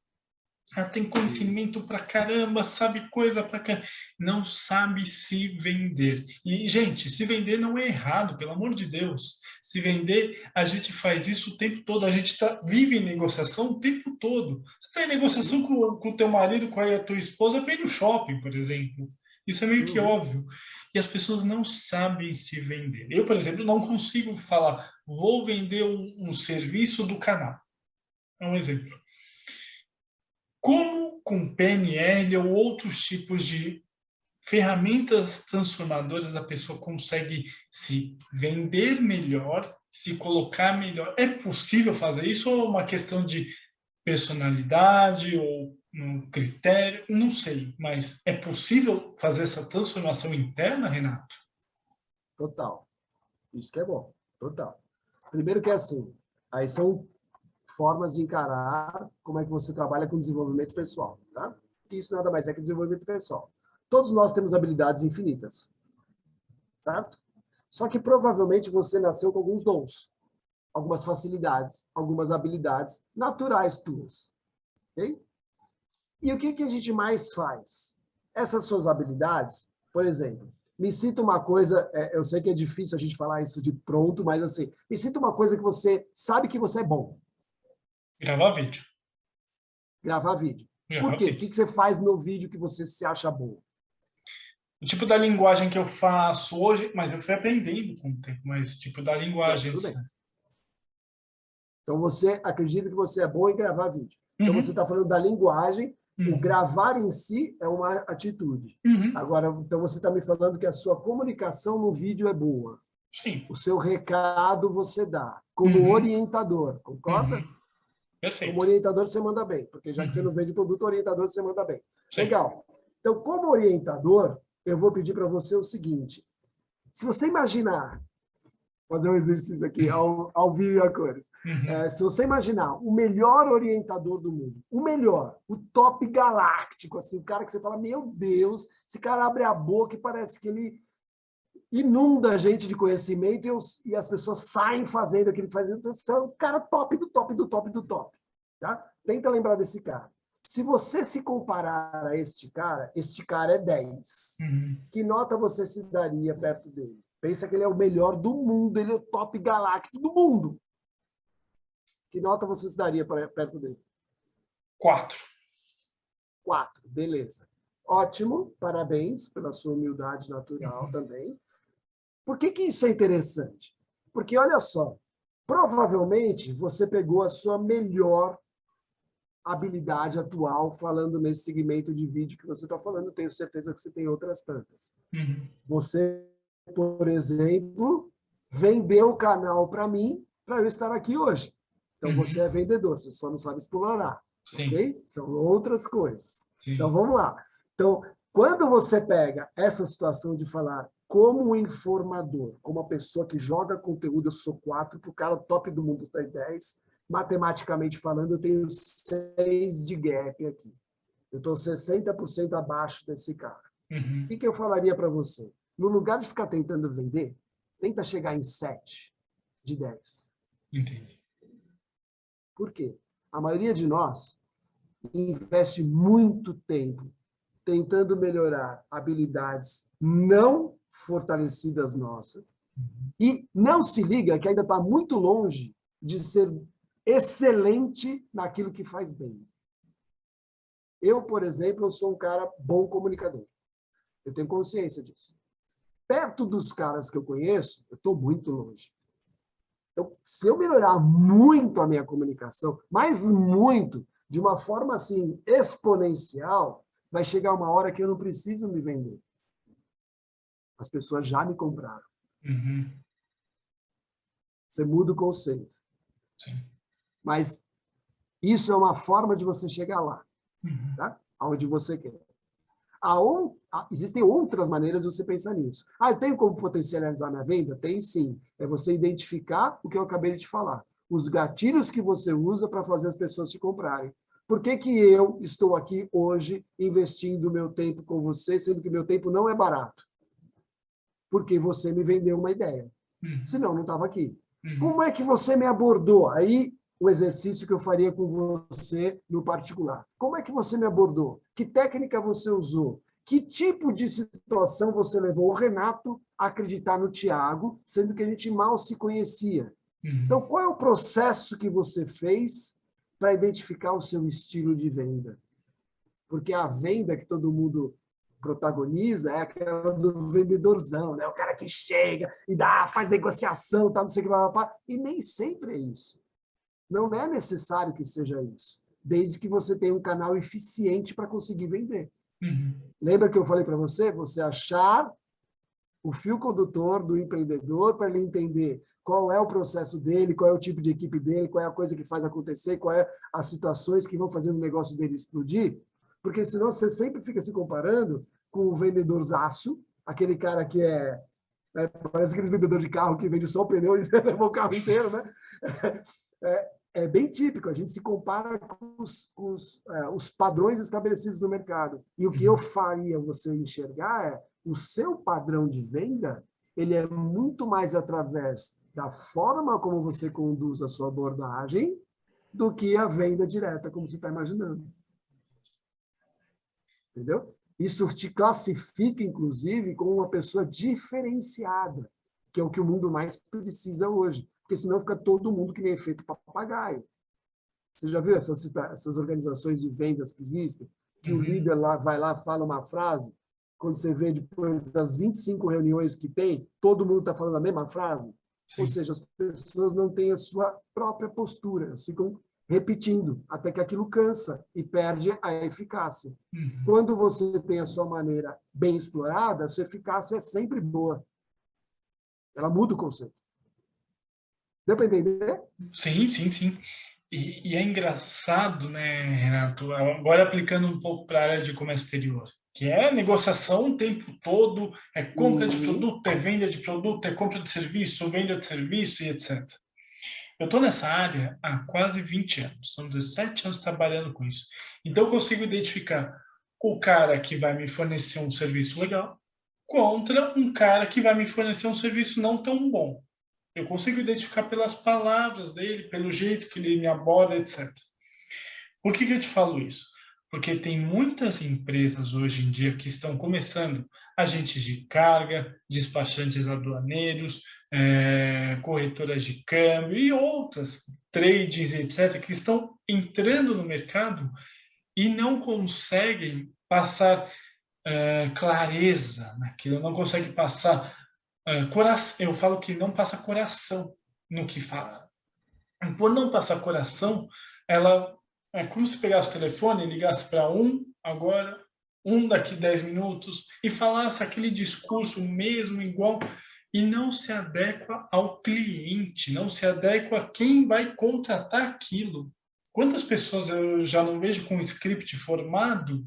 Ela tem conhecimento pra caramba, sabe coisa pra caramba, não sabe se vender. E, gente, se vender não é errado, pelo amor de Deus. Se vender, a gente faz isso o tempo todo, a gente vive em negociação o tempo todo. Você está em negociação com o teu marido, com a tua esposa, para ir no shopping, por exemplo. Isso é meio que óbvio. E as pessoas não sabem se vender. Eu, por exemplo, não consigo falar, vou vender um serviço do canal. É um exemplo. Como com PNL ou outros tipos de ferramentas transformadoras a pessoa consegue se vender melhor, se colocar melhor? É possível fazer isso ou é uma questão de personalidade ou um critério? Não sei, mas é possível fazer essa transformação interna, Renato? Total. Isso que é bom. Total. Primeiro que é assim, aí são formas de encarar como é que você trabalha com desenvolvimento pessoal, tá? Isso nada mais é que desenvolvimento pessoal. Todos nós temos habilidades infinitas, certo? Só que provavelmente você nasceu com alguns dons, algumas facilidades, algumas habilidades naturais tuas, ok? E o que a gente mais faz? Essas suas habilidades, por exemplo, me cita uma coisa, eu sei que é difícil a gente falar isso de pronto, mas assim, me cita uma coisa que você sabe que você é bom. Gravar vídeo. Gravar vídeo. Por Gravar quê? O vídeo. que você faz no vídeo que você se acha bom? O tipo da linguagem que eu faço hoje, mas eu fui aprendendo com o tempo, mas tipo da linguagem. Tudo bem. Então, você acredita que você é bom em gravar vídeo. Então, você está falando da linguagem, o gravar em si é uma atitude. Agora, então você está me falando que a sua comunicação no vídeo é boa. Sim. O seu recado você dá, como orientador, concorda? Perfeito. Como orientador você manda bem, porque já que você não vende produto, orientador você manda bem. Sim. Legal. Então, como orientador, eu vou pedir para você o seguinte. Se você imaginar, fazer um exercício aqui ao vivo e a cores. Se você imaginar o melhor orientador do mundo, o melhor, o top galáctico, assim, o cara que você fala, meu Deus, esse cara abre a boca e parece que ele inunda a gente de conhecimento e as pessoas saem fazendo aquilo que faz. Então, é o cara top do top do top do top. Tá? Tenta lembrar desse cara. Se você se comparar a este cara é 10. Que nota você se daria perto dele? Pensa que ele é o melhor do mundo, ele é o top galáctico do mundo. Que nota você se daria perto dele? 4. 4, beleza. Ótimo, parabéns pela sua humildade natural também. Por que isso é interessante? Porque, olha só, provavelmente você pegou a sua melhor habilidade atual falando nesse segmento de vídeo que você está falando. Tenho certeza que você tem outras tantas. Uhum. Você, por exemplo, vendeu o canal para mim para eu estar aqui hoje. Então, você é vendedor, você só não sabe explorar, Sim. ok? São outras coisas. Sim. Então, vamos lá. Então, quando você pega essa situação de falar como um informador, como uma pessoa que joga conteúdo, eu sou 4, para o cara top do mundo está em 10, matematicamente falando, eu tenho 6 de gap aqui. Eu estou 60% abaixo desse cara. Uhum. O que eu falaria para você? No lugar de ficar tentando vender, tenta chegar em 7 de 10. Entendi. Por quê? A maioria de nós investe muito tempo tentando melhorar habilidades não fortalecidas nossas e não se liga que ainda está muito longe de ser excelente naquilo que faz bem. Eu, por exemplo, eu sou um cara bom comunicador. Eu tenho consciência disso. Perto dos caras que eu conheço, eu estou muito longe. Então, se eu melhorar muito a minha comunicação, mas muito, de uma forma assim exponencial, vai chegar uma hora que eu não preciso me vender. As pessoas já me compraram. Uhum. Você muda o conceito. Sim. Mas isso é uma forma de você chegar lá, Uhum. tá? Aonde você quer. Existem outras maneiras de você pensar nisso. Eu tenho como potencializar minha venda? Tem sim. É você identificar o que eu acabei de te falar. Os gatilhos que você usa para fazer as pessoas te comprarem. Por que que eu estou aqui hoje investindo meu tempo com você, sendo que meu tempo não é barato? Porque você me vendeu uma ideia. Uhum. Senão, não estava aqui. Uhum. Como é que você me abordou? Aí, o exercício que eu faria com você no particular. Como é que você me abordou? Que técnica você usou? Que tipo de situação você levou o Renato a acreditar no Tiago, sendo que a gente mal se conhecia? Uhum. Então, qual é o processo que você fez para identificar o seu estilo de venda? Porque a venda que todo mundo protagoniza é aquela do vendedorzão, né? O cara que chega e faz negociação, tá, não sei o que, blá, blá, blá. E nem sempre é isso. Não é necessário que seja isso, desde que você tenha um canal eficiente para conseguir vender. Uhum. Lembra que eu falei para você? Você achar o fio condutor do empreendedor para ele entender qual é o processo dele, qual é o tipo de equipe dele, qual é a coisa que faz acontecer, qual é as situações que vão fazer o negócio dele explodir, porque senão você sempre fica se comparando com o vendedorzaço, aquele cara que parece aquele vendedor de carro que vende só o pneu e leva o carro inteiro, né? É bem típico, a gente se compara com os padrões estabelecidos no mercado. E o que eu faria você enxergar é o seu padrão de venda, ele é muito mais através da forma como você conduz a sua abordagem do que a venda direta, como você está imaginando. Entendeu? Isso te classifica, inclusive, como uma pessoa diferenciada, que é o que o mundo mais precisa hoje. Porque senão fica todo mundo que nem feito papagaio. Você já viu essas organizações de vendas que existem? Que o líder lá vai lá, fala uma frase, quando você vê depois das 25 reuniões que tem, todo mundo está falando a mesma frase? Sim. Ou seja, as pessoas não têm a sua própria postura, elas ficam repetindo, até que aquilo cansa e perde a eficácia. Uhum. Quando você tem a sua maneira bem explorada, a sua eficácia é sempre boa. Ela muda o conceito. Deu para entender? Sim, sim, sim. E é engraçado, né, Renato, agora aplicando um pouco para a área de comércio exterior, que é negociação o tempo todo, é compra de produto, é venda de produto, é compra de serviço, venda de serviço e etc. Eu estou nessa área há quase 20 anos, são 17 anos trabalhando com isso. Então, eu consigo identificar o cara que vai me fornecer um serviço legal contra um cara que vai me fornecer um serviço não tão bom. Eu consigo identificar pelas palavras dele, pelo jeito que ele me aborda, etc. Por que eu te falo isso? Porque tem muitas empresas hoje em dia que estão começando, agentes de carga, despachantes aduaneiros, corretoras de câmbio e outras, tradings, etc., que estão entrando no mercado e não conseguem passar clareza naquilo, não conseguem passar coração. Eu falo que não passa coração no que fala. Por não passar coração, ela É como se pegasse o telefone e ligasse para um agora, um daqui 10 minutos, e falasse aquele discurso mesmo igual, e não se adequa ao cliente, não se adequa a quem vai contratar aquilo. Quantas pessoas eu já não vejo com um script formado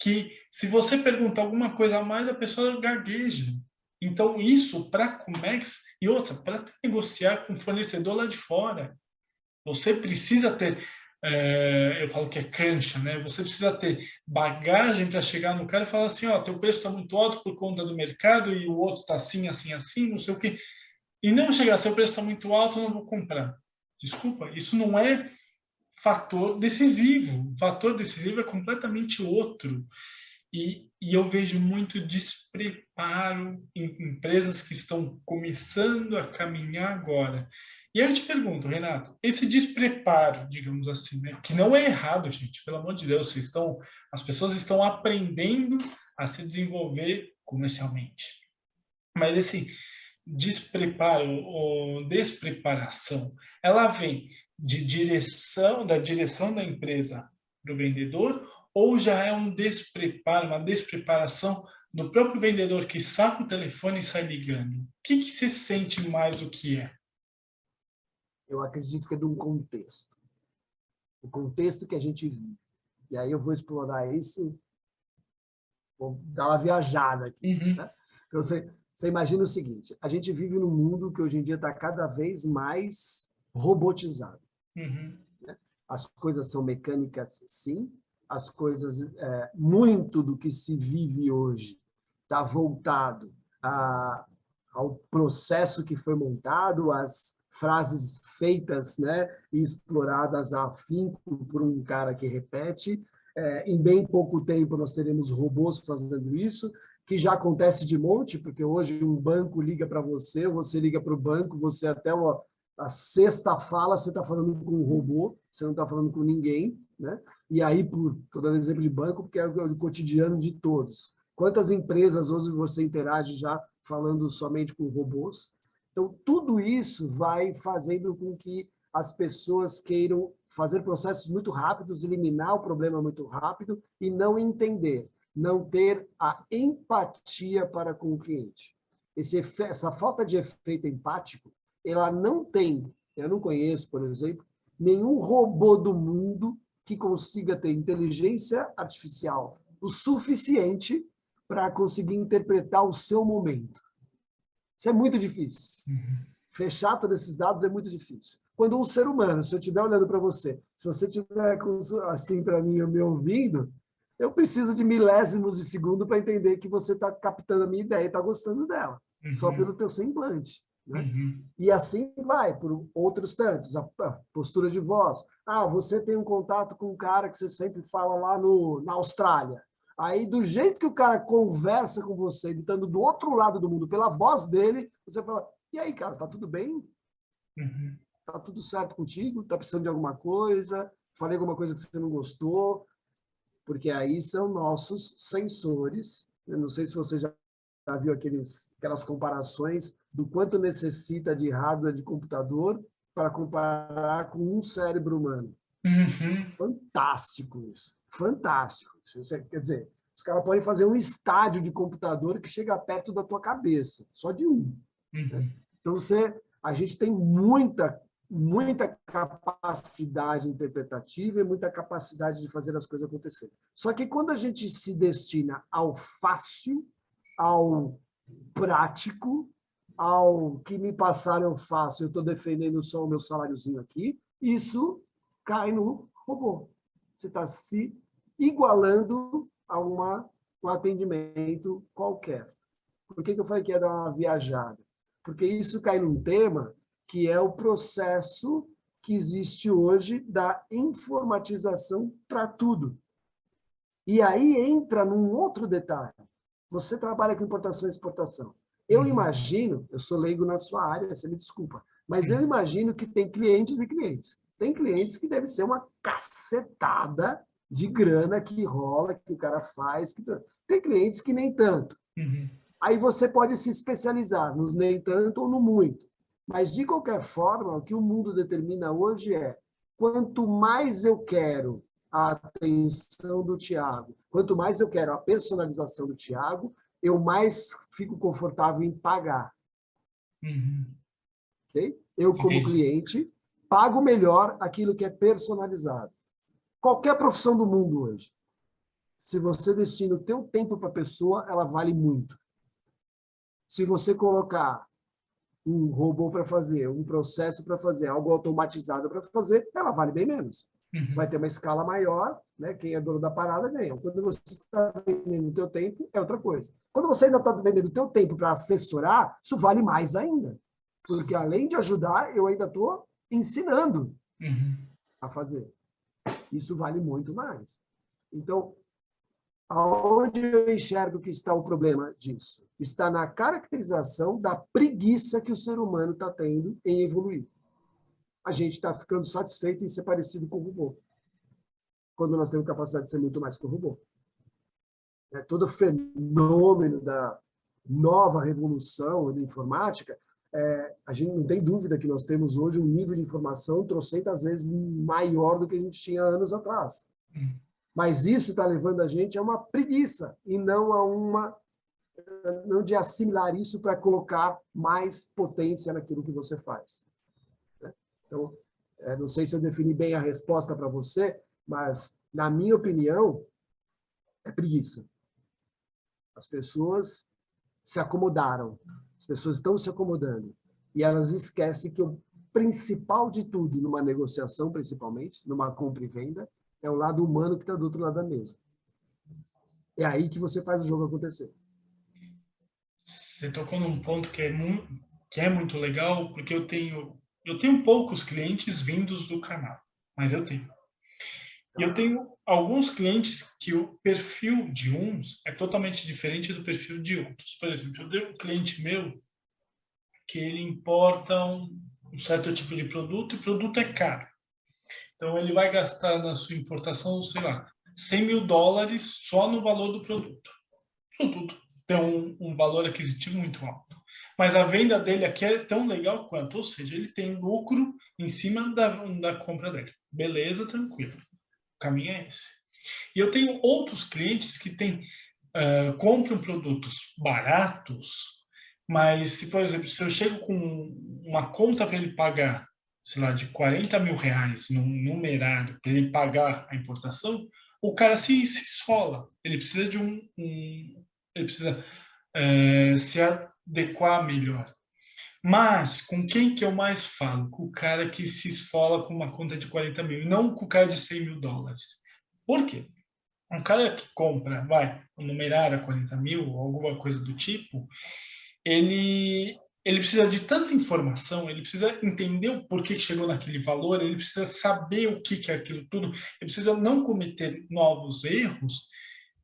que, se você perguntar alguma coisa a mais, a pessoa gagueja. Então, isso para a Comex, e outra, para negociar com o fornecedor lá de fora, você precisa ter, eu falo que é cancha, né? Você precisa ter bagagem para chegar no cara e falar assim, ó, teu preço está muito alto por conta do mercado e o outro está assim, assim, assim, não sei o quê. E não chegar, seu preço está muito alto, eu não vou comprar. Desculpa, isso não é fator decisivo. O fator decisivo é completamente outro. E eu vejo muito despreparo em empresas que estão começando a caminhar agora. E aí eu te pergunto, Renato, esse despreparo, digamos assim, né, que não é errado, gente, pelo amor de Deus, as pessoas estão aprendendo a se desenvolver comercialmente. Mas esse despreparo ou despreparação, ela vem da direção da empresa para o vendedor, ou já é um despreparo, uma despreparação do próprio vendedor que saca o telefone e sai ligando? O que você sente mais o que é? Eu acredito que é de um contexto. O contexto que a gente vive. E aí eu vou explorar isso, vou dar uma viajada aqui. Uhum, Né? Então, você imagina o seguinte, a gente vive num mundo que hoje em dia está cada vez mais robotizado. uhum, As coisas são mecânicas, sim. As coisas, muito do que se vive hoje está voltado ao processo que foi montado, às frases feitas, né, e exploradas a afinco por um cara que repete. Em bem pouco tempo nós teremos robôs fazendo isso, que já acontece de monte, porque hoje um banco liga para você, você liga para o banco, você até a sexta fala, você está falando com um robô, você não está falando com ninguém, né? E aí, estou dando exemplo de banco, porque é o cotidiano de todos. Quantas empresas hoje você interage já falando somente com robôs? Então, tudo isso vai fazendo com que as pessoas queiram fazer processos muito rápidos, eliminar o problema muito rápido e não entender, não ter a empatia para com o cliente. Essa falta de efeito empático, ela não tem, eu não conheço, por exemplo, nenhum robô do mundo que consiga ter inteligência artificial o suficiente para conseguir interpretar o seu momento. Isso é muito difícil. uhum, Fechar todos esses dados é muito difícil. Quando um ser humano, se eu estiver olhando para você, se você estiver assim para mim, me ouvindo, eu preciso de milésimos de segundo para entender que você está captando a minha ideia e está gostando dela, só uhum, pelo teu semblante. Né? uhum, E assim vai por outros tantos, a postura de voz. Ah, você tem um contato com um cara que você sempre fala lá na Austrália. Aí, do jeito que o cara conversa com você, ele estando do outro lado do mundo, pela voz dele, você fala, e aí, cara, tá tudo bem? uhum. Tá tudo certo contigo? Tá precisando de alguma coisa? Falei alguma coisa que você não gostou? Porque aí são nossos sensores. Eu não sei se você já viu aquelas comparações do quanto necessita de hardware de computador para comparar com um cérebro humano. Uhum, Fantástico isso. Fantástico. Quer dizer, os caras podem fazer um estádio de computador que chega perto da tua cabeça, só de um. Né? uhum, Então, a gente tem muita capacidade interpretativa e muita capacidade de fazer as coisas acontecerem. Só que quando a gente se destina ao fácil, ao prático, ao que me passaram eu faço, eu estou defendendo só o meu saláriozinho aqui, isso cai no robô. Você está se igualando a um atendimento qualquer. Por que eu falei que ia dar uma viajada? Porque isso cai num tema que é o processo que existe hoje da informatização para tudo. E aí entra num outro detalhe. Você trabalha com importação e exportação. Eu uhum, imagino, eu sou leigo na sua área, você me desculpa, mas eu uhum. imagino que tem clientes e clientes. Tem clientes que deve ser uma cacetada de grana que rola, que o cara faz. Tem clientes que nem tanto. Uhum. Aí você pode se especializar nos nem tanto ou no muito. Mas, de qualquer forma, o que o mundo determina hoje é quanto mais eu quero a atenção do Tiago, quanto mais eu quero a personalização do Tiago, eu mais fico confortável em pagar. Uhum. Okay? Eu, como Entendi. cliente, pago melhor aquilo que é personalizado. Qualquer profissão do mundo hoje, se você destina o teu tempo para a pessoa, ela vale muito. Se você colocar um robô para fazer, um processo para fazer, algo automatizado para fazer, ela vale bem menos. Vai Uhum. ter uma escala maior, né? Quem é dono da parada ganha. Quando você está vendendo o teu tempo, é outra coisa. Quando você ainda está vendendo o teu tempo para assessorar, isso vale mais ainda. Porque além de ajudar, eu ainda estou ensinando Uhum. a fazer. Isso vale muito mais. Então, aonde eu enxergo que está o problema disso? Está na caracterização da preguiça que o ser humano está tendo em evoluir. A gente está ficando satisfeito em ser parecido com o robô, quando nós temos capacidade de ser muito mais que o robô. Todo fenômeno da nova revolução da informática, a gente não tem dúvida que nós temos hoje um nível de informação trocentas vezes maior do que a gente tinha anos atrás. Uhum. Mas isso está levando a gente a uma preguiça e não de assimilar isso para colocar mais potência naquilo que você faz. Então, não sei se eu defini bem a resposta para você, mas, na minha opinião, é preguiça. As pessoas se acomodaram, as pessoas estão se acomodando, e elas esquecem que o principal de tudo, numa negociação, principalmente, numa compra e venda, é o lado humano que está do outro lado da mesa. É aí que você faz o jogo acontecer. Você tocou num ponto que é muito legal, porque eu tenho poucos clientes vindos do canal, mas eu tenho. E eu tenho alguns clientes que o perfil de uns é totalmente diferente do perfil de outros. Por exemplo, eu tenho um cliente meu que ele importa um certo tipo de produto e o produto é caro. Então, ele vai gastar na sua importação, sei lá, US$ 100.000 só no valor do produto. O produto tem um valor aquisitivo muito alto. Mas a venda dele aqui é tão legal quanto, ou seja, ele tem lucro em cima da compra dele. Beleza, tranquilo. O caminho é esse. E eu tenho outros clientes que compram produtos baratos, mas se, por exemplo, se eu chego com uma conta para ele pagar, sei lá, de R$ 40.000 num numerário para ele pagar a importação, o cara se esfola. Ele precisa ele precisa se adequar melhor. Mas com quem que eu mais falo? Com o cara que se esfola com uma conta de 40 mil, e não com o cara de US$ 100.000. Por quê? Um cara que compra, um numerário a 40 mil, ou alguma coisa do tipo, ele precisa de tanta informação, ele precisa entender o porquê que chegou naquele valor, ele precisa saber o que é aquilo tudo, ele precisa não cometer novos erros,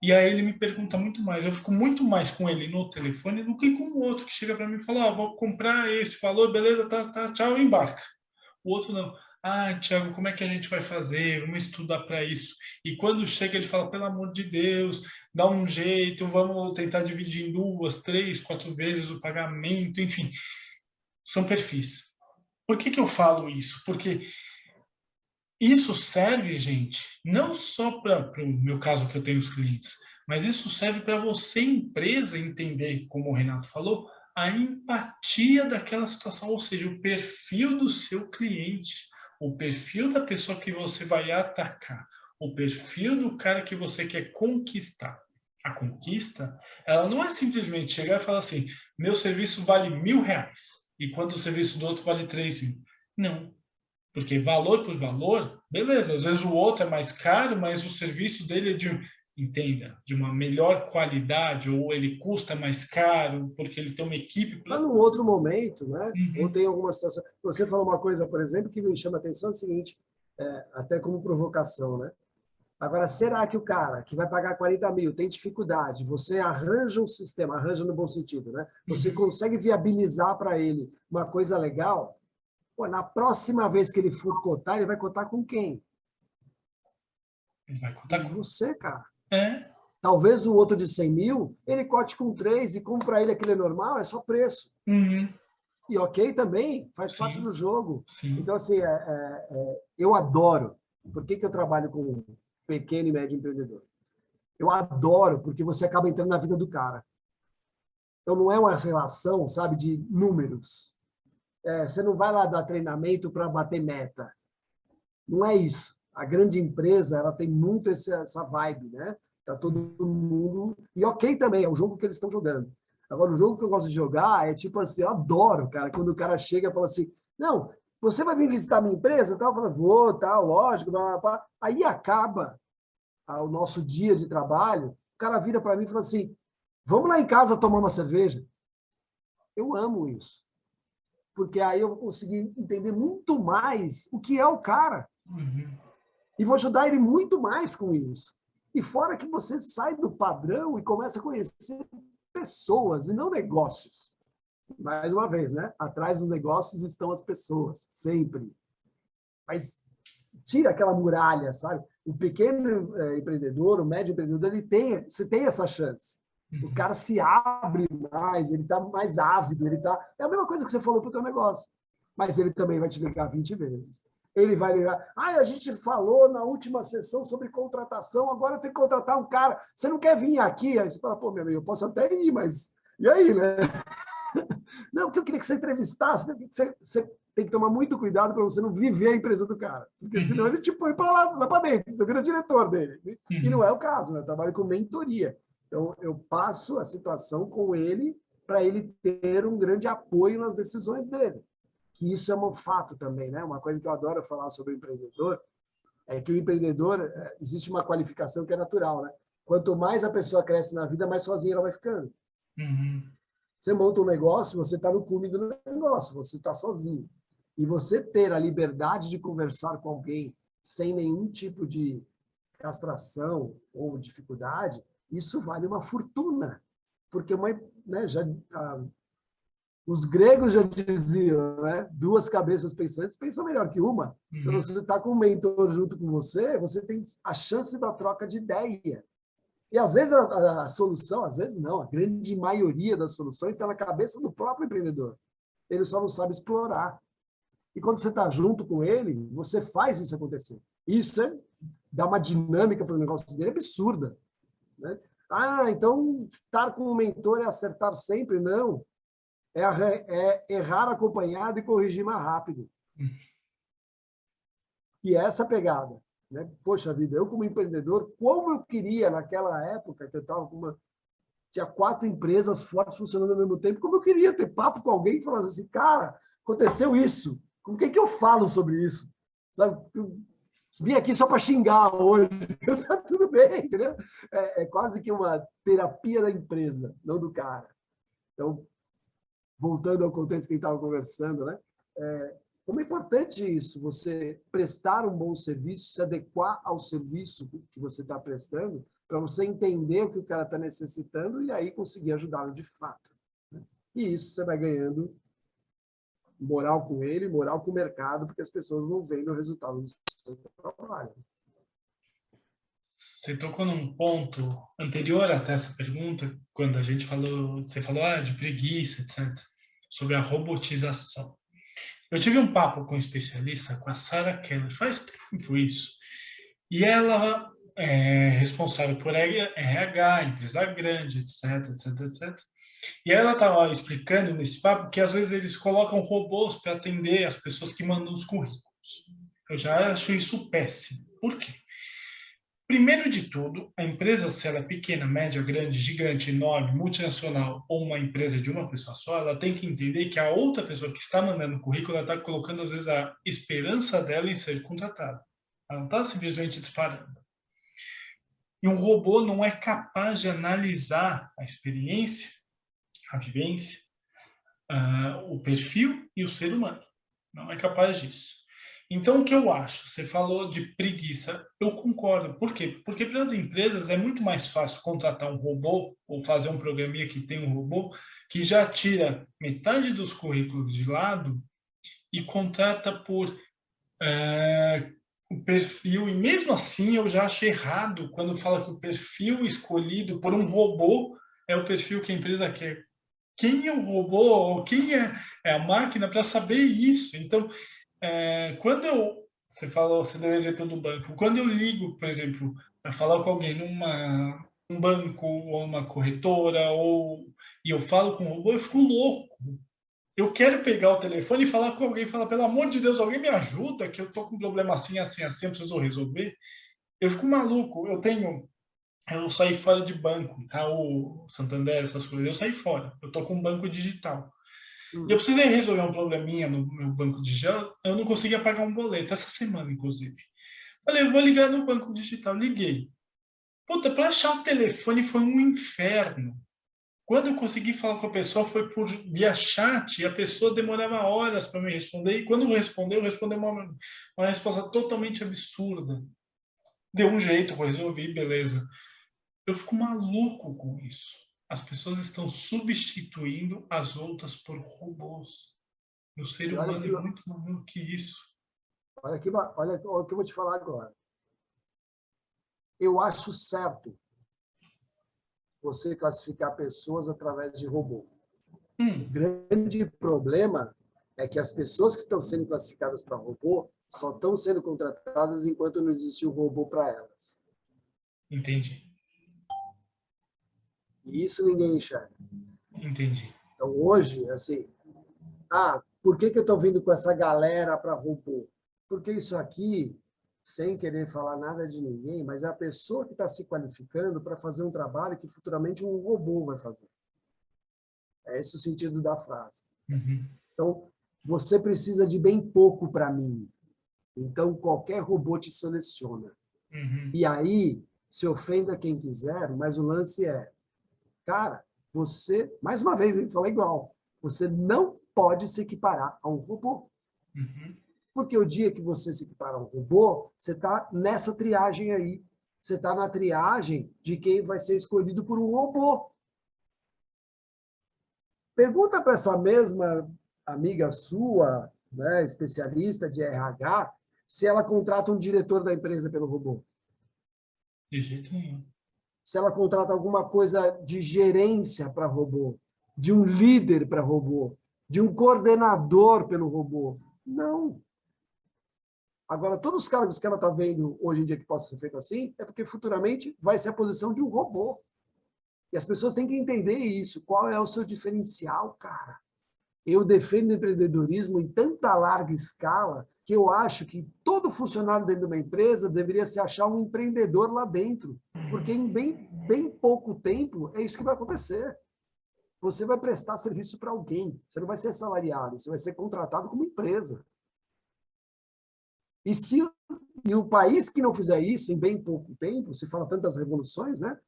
e aí ele me pergunta muito mais. Eu fico muito mais com ele no telefone do que com o outro que chega para mim e fala: vou comprar esse valor, beleza, tá, tchau, embarca. O outro não. Tiago, como é que a gente vai fazer? Vamos estudar para isso. E quando chega, ele fala: pelo amor de Deus, dá um jeito, vamos tentar dividir em 2, 3, 4 vezes o pagamento, enfim. São perfis. Por que eu falo isso? Porque isso serve, gente, não só para o meu caso que eu tenho os clientes, mas isso serve para você, empresa, entender, como o Renato falou, a empatia daquela situação, ou seja, o perfil do seu cliente, o perfil da pessoa que você vai atacar, o perfil do cara que você quer conquistar. A conquista, ela não é simplesmente chegar e falar assim: meu serviço vale R$ 1.000, enquanto o serviço do outro vale 3.000. Não. Porque valor por valor, beleza, às vezes o outro é mais caro, mas o serviço dele é de uma melhor qualidade, ou ele custa mais caro, porque ele tem uma equipe. Está num outro momento, né? Ou Uhum. tem alguma situação. Você falou uma coisa, por exemplo, que me chama a atenção, é o seguinte, até como provocação, né? Agora, será que o cara que vai pagar 40 mil tem dificuldade? Você arranja um sistema, arranja no bom sentido, né? Você Uhum. consegue viabilizar para ele uma coisa legal? Pô, na próxima vez que ele for cotar, ele vai cotar com quem? Ele vai contar Com com. você, cara. É. Talvez o outro de 100 mil, ele cote com 3 e como para ele aquilo é normal, é só preço. Uhum. E ok também, faz parte Sim, do jogo. sim. Então, assim, eu adoro. Por que eu trabalho com pequeno e médio empreendedor? Eu adoro, porque você acaba entrando na vida do cara. Então, não é uma relação, sabe, de números. Você não vai lá dar treinamento para bater meta. Não é isso. A grande empresa, ela tem muito essa vibe, né? Tá todo mundo... E ok também, é o jogo que eles estão jogando. Agora, o jogo que eu gosto de jogar é tipo assim, eu adoro, cara, quando o cara chega e fala assim, não, você vai vir visitar a minha empresa? Tal? Eu falo, vou, tal, lógico. Blá, blá, blá. Aí acaba o nosso dia de trabalho, o cara vira para mim e fala assim, vamos lá em casa tomar uma cerveja? Eu amo isso, porque aí eu vou conseguir entender muito mais o que é o cara Uhum. e vou ajudar ele muito mais com isso. E fora que você sai do padrão e começa a conhecer pessoas e não negócios. Mais uma vez, né? Atrás dos negócios estão as pessoas, sempre. Mas tira aquela muralha, sabe? O pequeno empreendedor, o médio empreendedor, você tem essa chance. O Uhum. cara se abre mais, ele está mais ávido, ele tá. É a mesma coisa que você falou para o teu negócio. Mas ele também vai te ligar 20 vezes. Ele vai ligar. A gente falou na última sessão sobre contratação, agora eu tenho que contratar um cara. Você não quer vir aqui? Aí você fala, pô, meu amigo, eu posso até ir, mas. E aí, né? Não, porque eu queria que você entrevistasse. Você tem que tomar muito cuidado para você não viver a empresa do cara. Porque senão Uhum. ele te põe para lá para dentro, você vira diretor dele. E não Uhum. é o caso, né? Eu trabalho com mentoria. Então, eu passo a situação com ele para ele ter um grande apoio nas decisões dele. Que isso é um fato também, né? Uma coisa que eu adoro falar sobre o empreendedor é que o empreendedor, existe uma qualificação que é natural, né? Quanto mais a pessoa cresce na vida, mais sozinha ela vai ficando. Uhum. Você monta um negócio, você está no cume do negócio, você está sozinho. E você ter a liberdade de conversar com alguém sem nenhum tipo de castração ou dificuldade, isso vale uma fortuna. Porque né, os gregos já diziam, né, duas cabeças pensantes pensam melhor que uma. Então, Uhum. se você está com um mentor junto com você, você tem a chance da troca de ideia. E às vezes a solução, às vezes não, a grande maioria das soluções está na cabeça do próprio empreendedor. Ele só não sabe explorar. E quando você está junto com ele, você faz isso acontecer. Isso dá uma dinâmica para o negócio dele absurda. Né? Então estar com um mentor é acertar sempre? Não. É errar acompanhado e corrigir mais rápido. E é essa pegada. Né? Poxa vida, eu como empreendedor, como eu queria naquela época que eu estava com tinha 4 empresas fortes funcionando ao mesmo tempo, como eu queria ter papo com alguém e falar assim, cara, aconteceu isso, com quem que eu falo sobre isso? Sabe? Eu vim aqui só para xingar hoje, tá tudo bem, entendeu? É quase que uma terapia da empresa, não do cara. Então, voltando ao contexto que a gente estava conversando, né? Como é importante isso, você prestar um bom serviço, se adequar ao serviço que você está prestando, para você entender o que o cara está necessitando e aí conseguir ajudá-lo de fato. Né? E isso você vai ganhando moral com ele, moral com o mercado, porque as pessoas vão vendo o resultado do seu trabalho. Você tocou num ponto anterior até essa pergunta, quando a gente falou, você falou de preguiça, etc., sobre a robotização. Eu tive um papo com um especialista, com a Sarah Keller, faz tempo isso, e ela é responsável por RH, empresa grande, etc, etc, etc. E ela estava explicando nesse papo que às vezes eles colocam robôs para atender as pessoas que mandam os currículos. Eu já acho isso péssimo. Por quê? Primeiro de tudo, a empresa, se ela é pequena, média, grande, gigante, enorme, multinacional ou uma empresa de uma pessoa só, ela tem que entender que a outra pessoa que está mandando o currículo, ela está colocando, às vezes, a esperança dela em ser contratada. Ela não está simplesmente disparando. E um robô não é capaz de analisar a experiência, a vivência, o perfil e o ser humano. Não é capaz disso. Então, o que eu acho? Você falou de preguiça. Eu concordo. Por quê? Porque para as empresas é muito mais fácil contratar um robô ou fazer um programinha que tem um robô que já tira metade dos currículos de lado e contrata por o perfil. E mesmo assim, eu já acho errado quando fala que o perfil escolhido por um robô é o perfil que a empresa quer. quem é o robô ou quem é a máquina para saber isso. Então, quando você falou, você deu o exemplo do banco. Quando eu ligo, por exemplo, para falar com alguém um banco ou uma corretora, e eu falo com o robô, eu fico louco. Eu quero pegar o telefone e falar com alguém, falar, pelo amor de Deus, alguém me ajuda, que eu tô com um problema assim, assim, assim, eu preciso resolver. Eu fico maluco. Eu saí fora de banco, tá? O Santander, essas coisas, eu saí fora. Eu tô com um banco digital. E eu Uhum. precisei resolver um probleminha no meu banco digital. Eu não conseguia pagar um boleto, essa semana, inclusive. Falei, eu vou ligar no banco digital. Liguei. Puta, para achar o telefone foi um inferno. Quando eu consegui falar com a pessoa foi por via chat e a pessoa demorava horas para me responder. E quando eu respondi uma resposta totalmente absurda. Deu um jeito, eu resolvi, beleza. Eu fico maluco com isso. As pessoas estão substituindo as outras por robôs. O ser E olha humano que, é muito maior que isso. olha o que eu vou te falar agora. Eu acho certo você classificar pessoas através de robô. O Hum, grande problema é que as pessoas que estão sendo classificadas para robô só estão sendo contratadas enquanto não existe um robô para elas. entendi. E isso ninguém enxerga. Entendi. Então, hoje, assim, por que eu estou vindo com essa galera para robô? Porque isso aqui, sem querer falar nada de ninguém, mas é a pessoa que está se qualificando para fazer um trabalho que futuramente um robô vai fazer. É esse o sentido da frase. Uhum, Então, você precisa de bem pouco para mim. Então, qualquer robô te seleciona. uhum, E aí, se ofenda quem quiser, mas o lance é, cara, você, mais uma vez, ele fala igual, você não pode se equiparar a um robô. uhum. Porque o dia que você se equipara a um robô, você está nessa triagem aí. Você está na triagem de quem vai ser escolhido por um robô. Pergunta para essa mesma amiga sua, né, especialista de RH, se ela contrata um diretor da empresa pelo robô. De jeito nenhum. Se ela contrata alguma coisa de gerência para robô, de um líder para robô, de um coordenador pelo robô. Não. Agora, todos os cargos que ela está vendo hoje em dia que possa ser feito assim, é porque futuramente vai ser a posição de um robô. E as pessoas têm que entender isso. Qual é o seu diferencial, cara? Eu defendo o empreendedorismo em tanta larga escala que eu acho que todo funcionário dentro de uma empresa deveria se achar um empreendedor lá dentro. Porque em bem pouco tempo é isso que vai acontecer. Você vai prestar serviço para alguém. Você não vai ser assalariado, você vai ser contratado como empresa. E o país que não fizer isso em bem pouco tempo, se fala tantas revoluções, né?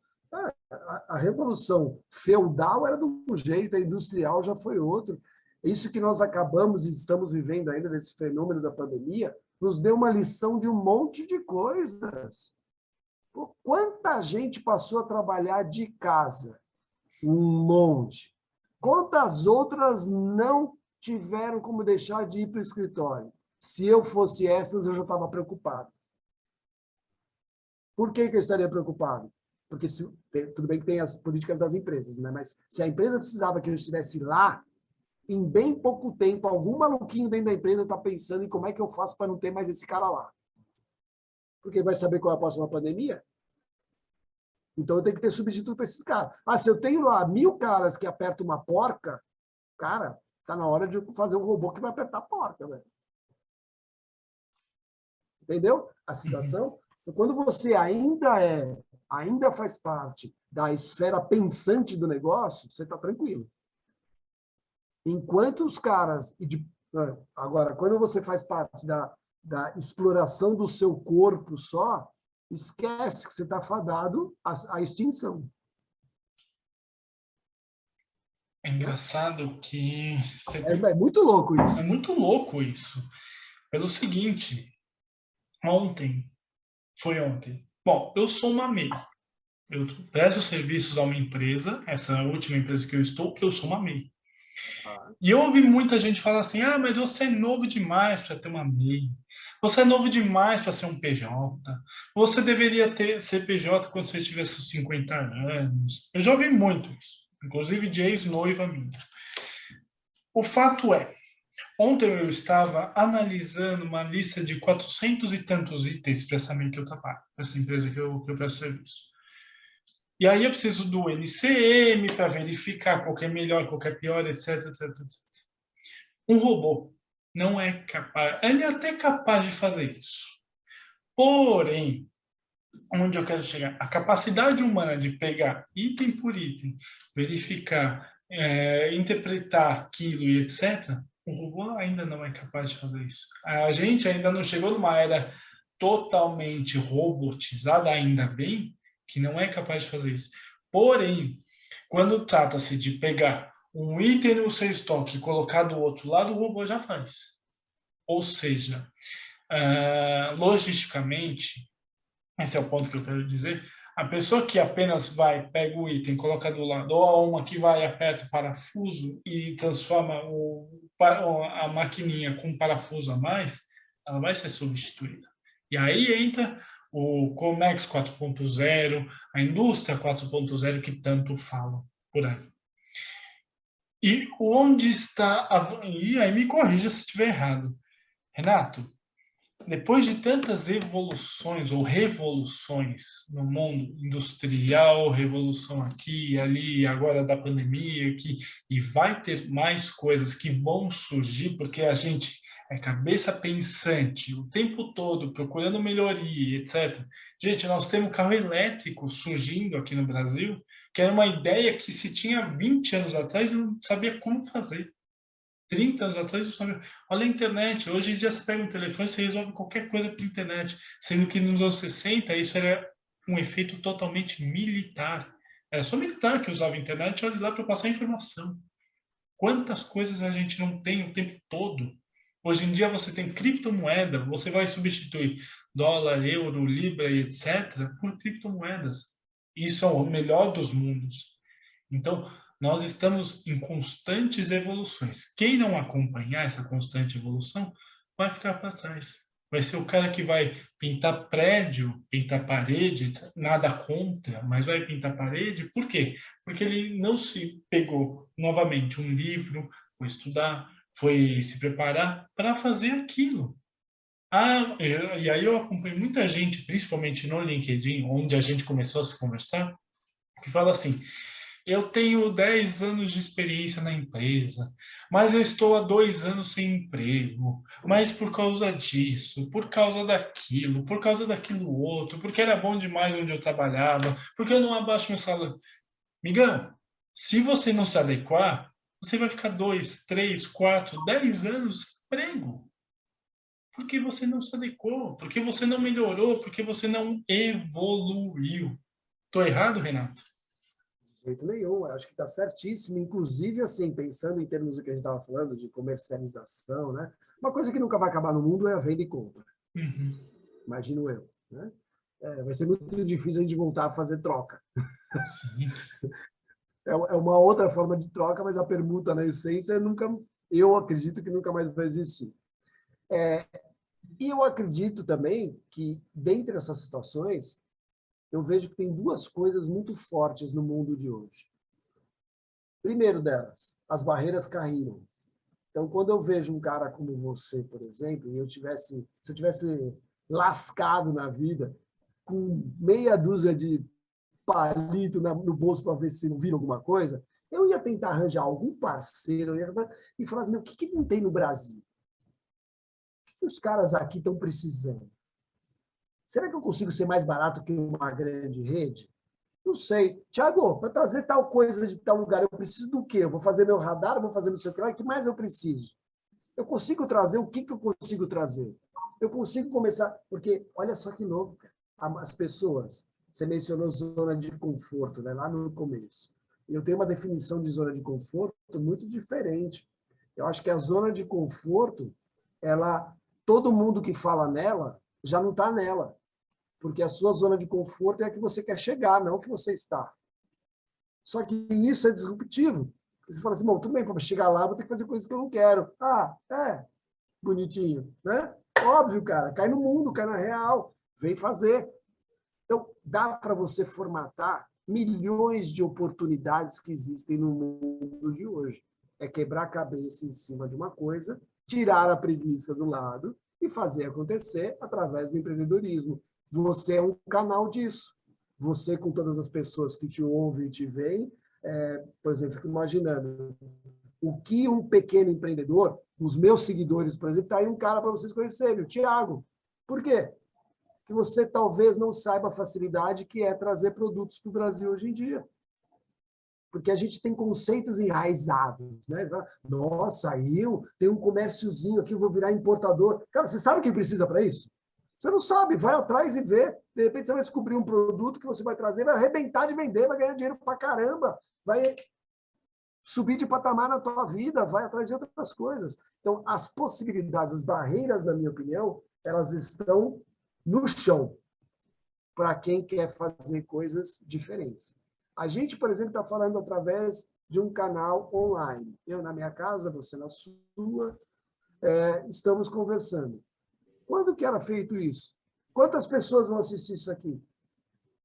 A revolução feudal era de um jeito, a industrial já foi outro. Isso que nós acabamos e estamos vivendo ainda nesse fenômeno da pandemia, nos deu uma lição de um monte de coisas. Pô, quanta gente passou a trabalhar de casa? Um monte. Quantas outras não tiveram como deixar de ir para o escritório? Se eu fosse essas, eu já estava preocupado. Por que eu estaria preocupado? Porque tudo bem que tem as políticas das empresas, né? Mas se a empresa precisava que eu estivesse lá, em bem pouco tempo, algum maluquinho dentro da empresa está pensando em como é que eu faço para não ter mais esse cara lá. Porque vai saber qual é a próxima pandemia? Então eu tenho que ter substituto para esses caras. Se eu tenho lá 1000 caras que apertam uma porca, cara, tá na hora de fazer um robô que vai apertar a porca, velho. Entendeu a Uhum. situação? Então, quando você ainda faz parte da esfera pensante do negócio, você está tranquilo. Enquanto os caras. Agora, quando você faz parte da exploração do seu corpo só, esquece que você está fadado à extinção. É engraçado que É muito louco é isso. muito louco isso. Pelo seguinte, ontem, foi ontem. Bom, eu sou uma MEI. Eu presto serviços a uma empresa, essa última empresa que eu sou uma MEI. Ah, E eu ouvi muita gente falar assim: mas você é novo demais para ter uma MEI. Você é novo demais para ser um PJ. Você deveria ser PJ quando você tivesse 50 anos. Eu já ouvi muito isso. inclusive de ex-noiva minha. O fato é, ontem eu estava analisando uma lista de 400 e tantos itens para essa minha que eu trabalho, para essa empresa que eu presto serviço. E aí eu preciso do NCM para verificar qual que é melhor, qual que é pior, etc, etc, etc. Um robô não é capaz, ele é até capaz de fazer isso. Porém, onde eu quero chegar? A capacidade humana de pegar item por item, verificar, interpretar aquilo e etc., o robô ainda não é capaz de fazer isso. A gente ainda não chegou numa era totalmente robotizada, ainda bem, que não é capaz de fazer isso. Porém, quando trata-se de pegar um item no seu estoque e colocar do outro lado, o robô já faz. Ou seja, logisticamente, esse é o ponto que eu quero dizer, a pessoa que apenas vai, pega o item, coloca do lado, ou uma que vai, aperta o parafuso e transforma a maquininha com um parafuso a mais, ela vai ser substituída. E aí entra o Comex 4.0, a indústria 4.0 que tanto falam por aí. E onde está e aí me corrija se estiver errado. Renato, depois de tantas evoluções ou revoluções no mundo industrial, revolução aqui e ali, agora da pandemia, aqui, e vai ter mais coisas que vão surgir, porque a gente é cabeça pensante o tempo todo, procurando melhoria, etc. Gente, nós temos carro elétrico surgindo aqui no Brasil, que era uma ideia que se tinha 20 anos atrás, eu não sabia como fazer. 30 anos atrás, eu sabia. Olha a internet. Hoje em dia, você pega um telefone e você resolve qualquer coisa pela internet. Sendo que nos anos 60, isso era um efeito totalmente militar. Era só militar que usava a internet, olha lá para passar informação. Quantas coisas a gente não tem o tempo todo? Hoje em dia, você tem criptomoeda, você vai substituir dólar, euro, libra e etc. por criptomoedas. Isso é o melhor dos mundos. Então, nós estamos em constantes evoluções. Quem não acompanhar essa constante evolução vai ficar para trás. Vai ser o cara que vai pintar prédio, pintar parede, nada contra, mas vai pintar parede. Por quê? Porque ele não se pegou novamente um livro, foi estudar, foi se preparar para fazer aquilo. E aí eu acompanho muita gente, principalmente no LinkedIn, onde a gente começou a se conversar, que fala assim: eu tenho 10 anos de experiência na empresa, mas eu estou há 2 anos sem emprego, mas por causa disso, por causa daquilo outro, porque era bom demais onde eu trabalhava, porque eu não abaixo meu salário. Migão, se você não se adequar, você vai ficar 2, 3, 4, 10 anos sem emprego. Porque você não se adequou, porque você não melhorou, porque você não evoluiu. Estou errado, Renato? De jeito nenhum, eu acho que está certíssimo. Inclusive, assim, pensando em termos do que a gente estava falando, de comercialização, né? Uma coisa que nunca vai acabar no mundo é a venda e compra. Uhum. Imagino eu, né? Vai ser muito difícil a gente voltar a fazer troca. Sim. É uma outra forma de troca, mas a permuta, na essência, eu acredito que nunca mais vai existir. E eu acredito também que, dentre essas situações, eu vejo que tem duas coisas muito fortes no mundo de hoje. Primeiro delas, as barreiras caíram. Então, quando eu vejo um cara como você, por exemplo, e se eu tivesse lascado na vida, com meia dúzia de palito no bolso para ver se não vira alguma coisa, eu ia tentar arranjar algum parceiro e falar assim: o que não tem no Brasil? O que os caras aqui estão precisando? Será que eu consigo ser mais barato que uma grande rede? Não sei. Tiago, para trazer tal coisa de tal lugar, eu preciso do quê? Eu vou fazer meu radar, eu vou fazer não sei o que lá, o que mais eu preciso? Eu consigo trazer o que eu consigo trazer? Eu consigo começar, porque olha só que louco, as pessoas, você mencionou zona de conforto, né, lá no começo. Eu tenho uma definição de zona de conforto muito diferente. Eu acho que a zona de conforto, todo mundo que fala nela já não está nela, porque a sua zona de conforto é a que você quer chegar, não que você está. Só que isso é disruptivo. Você fala assim: bom, tudo bem, para chegar lá, vou ter que fazer coisas que eu não quero. Bonitinho, né? Óbvio, cara, cai no mundo, cai na real, vem fazer. Então, dá para você formatar milhões de oportunidades que existem no mundo de hoje. É quebrar a cabeça em cima de uma coisa, tirar a preguiça do lado e fazer acontecer através do empreendedorismo. Você é um canal disso. Você, com todas as pessoas que te ouvem e te veem, por exemplo, fico imaginando o que um pequeno empreendedor, os meus seguidores, por exemplo, está aí um cara para vocês conhecerem, o Thiago. Por quê? Que você talvez não saiba a facilidade que é trazer produtos para o Brasil hoje em dia. Porque a gente tem conceitos enraizados, né? Nossa, eu tenho um comérciozinho aqui, eu vou virar importador. Cara, você sabe quem precisa para isso? Você não sabe, vai atrás e vê. De repente você vai descobrir um produto que você vai trazer, vai arrebentar de vender, vai ganhar dinheiro pra caramba, vai subir de patamar na tua vida, vai atrás de outras coisas. Então, as possibilidades, as barreiras, na minha opinião, elas estão no chão para quem quer fazer coisas diferentes. A gente, por exemplo, está falando através de um canal online. Eu na minha casa, você na sua, estamos conversando. Quando que era feito isso? Quantas pessoas vão assistir isso aqui?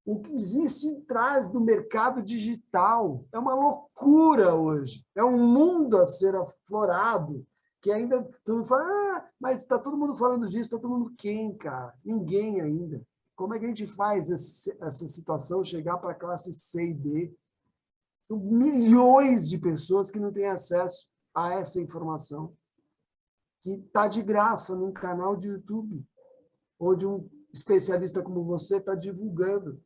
O que existe em trás do mercado digital é uma loucura hoje. É um mundo a ser aflorado, que ainda todo mundo fala, mas está todo mundo falando disso, está todo mundo quem, cara? Ninguém ainda. Como é que a gente faz essa situação chegar para a classe C e D? São milhões de pessoas que não têm acesso a essa informação, que está de graça num canal de YouTube, onde um especialista como você está divulgando.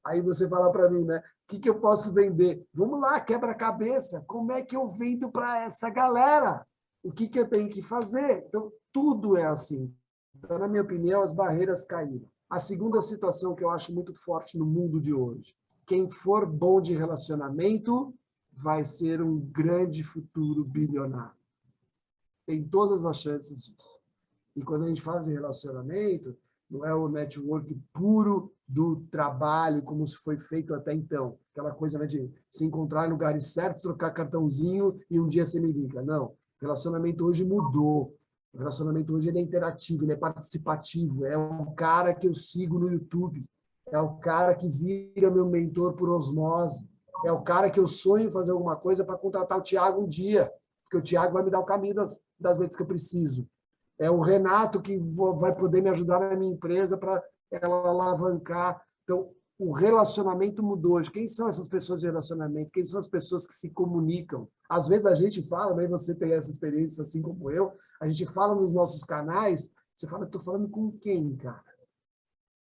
Aí você fala para mim, né? O que eu posso vender? Vamos lá, quebra-cabeça. Como é que eu vendo para essa galera? O que eu tenho que fazer? Então, tudo é assim. Então, na minha opinião, as barreiras caíram. A segunda situação que eu acho muito forte no mundo de hoje. Quem for bom de relacionamento vai ser um grande futuro bilionário. Tem todas as chances disso. E quando a gente fala de relacionamento, não é o network puro do trabalho, como se foi feito até então. Aquela coisa, né, de se encontrar em lugares certos, trocar cartãozinho e um dia você me liga. Não. O relacionamento hoje mudou. O relacionamento hoje ele é interativo, ele é participativo. É um cara que eu sigo no YouTube. É o cara que vira meu mentor por osmose. É o cara que eu sonho em fazer alguma coisa para contratar o Thiago um dia. Porque o Thiago vai me dar o caminho das letras que eu preciso. É o Renato que vai poder me ajudar na minha empresa para ela alavancar. Então, o relacionamento mudou hoje. Quem são essas pessoas de relacionamento? Quem são as pessoas que se comunicam? Às vezes a gente fala, né? Você tem essa experiência assim como eu, a gente fala nos nossos canais, você fala, estou falando com quem, cara?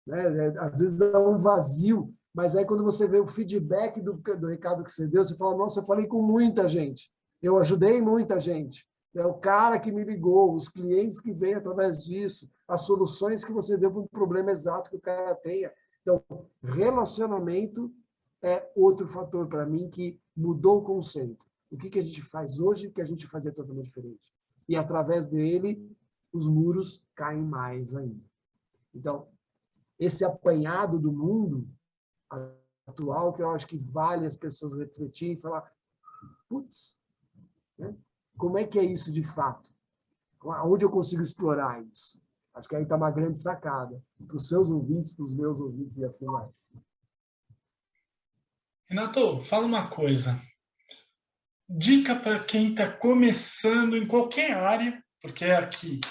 Né? Às vezes dá um vazio, mas aí quando você vê o feedback do recado que você deu, você fala, nossa, eu falei com muita gente, eu ajudei muita gente. É o cara que me ligou, os clientes que vêm através disso, as soluções que você deu para um problema exato que o cara tenha. Então, relacionamento é outro fator para mim que mudou o conceito. O que a gente faz hoje que a gente fazia totalmente diferente. E através dele, os muros caem mais ainda. Então, esse apanhado do mundo atual, que eu acho que vale as pessoas refletirem e falar, putz, né? Como é que é isso de fato? Onde eu consigo explorar isso? Acho que aí está uma grande sacada para os seus ouvintes, para os meus ouvintes e assim vai. Renato, fala uma coisa. Dica para quem está começando em qualquer área, porque aqui,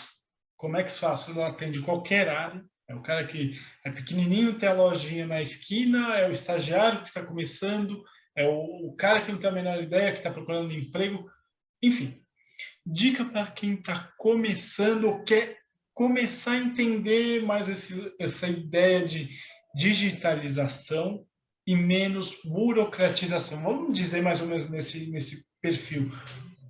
como é que se faz? Você atende qualquer área. É o cara que é pequenininho, tem a lojinha na esquina, é o estagiário que está começando, é o cara que não tem a menor ideia, que está procurando emprego. Enfim, dica para quem está começando ou quer começar a entender mais essa ideia de digitalização e menos burocratização. Vamos dizer mais ou menos nesse perfil.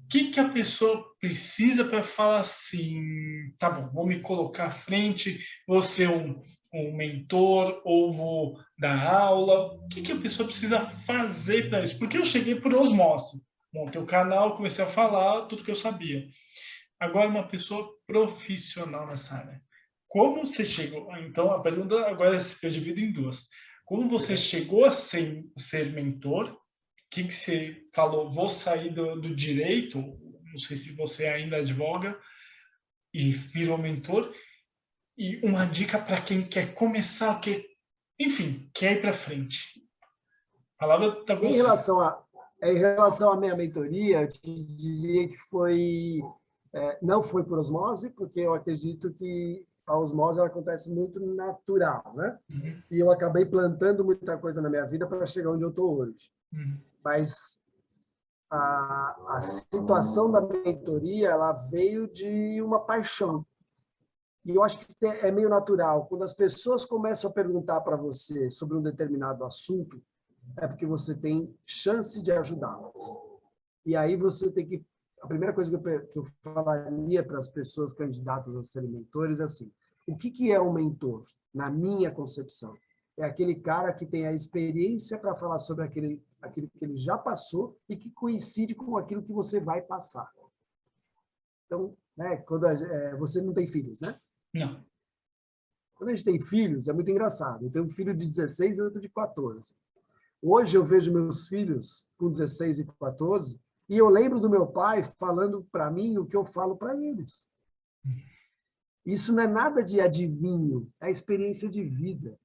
O que a pessoa precisa para falar assim, tá bom, vou me colocar à frente, vou ser um mentor ou vou dar aula? O que a pessoa precisa fazer para isso? Porque eu cheguei por osmose. Montei o canal, comecei a falar tudo que eu sabia. Agora, uma pessoa profissional nessa área. Como você chegou? Então, a pergunta agora eu divido em duas. Como você chegou a ser mentor? Que você falou, vou sair do direito, não sei se você ainda advoga, e virou mentor, e uma dica para quem quer começar, enfim, quer ir para frente. palavra está Em você. relação à minha mentoria, eu te diria que não foi por osmose, porque eu acredito que a osmose ela acontece muito natural, né? Uhum, E eu acabei plantando muita coisa na minha vida para chegar onde eu estou hoje. uhum, Mas a situação da mentoria ela veio de uma paixão. E eu acho que é meio natural. Quando as pessoas começam a perguntar para você sobre um determinado assunto, é porque você tem chance de ajudá-las. E aí você tem que... A primeira coisa que eu falaria para as pessoas candidatas a serem mentores é assim, o que é um mentor, na minha concepção? É aquele cara que tem a experiência para falar sobre aquilo que ele já passou e que coincide com aquilo que você vai passar. Então, né, você não tem filhos, né? não. Quando a gente tem filhos, é muito engraçado. Eu tenho um filho de 16 e outro de 14. Hoje eu vejo meus filhos com 16 e 14 e eu lembro do meu pai falando para mim o que eu falo para eles. Isso não é nada de adivinho, é experiência de vida.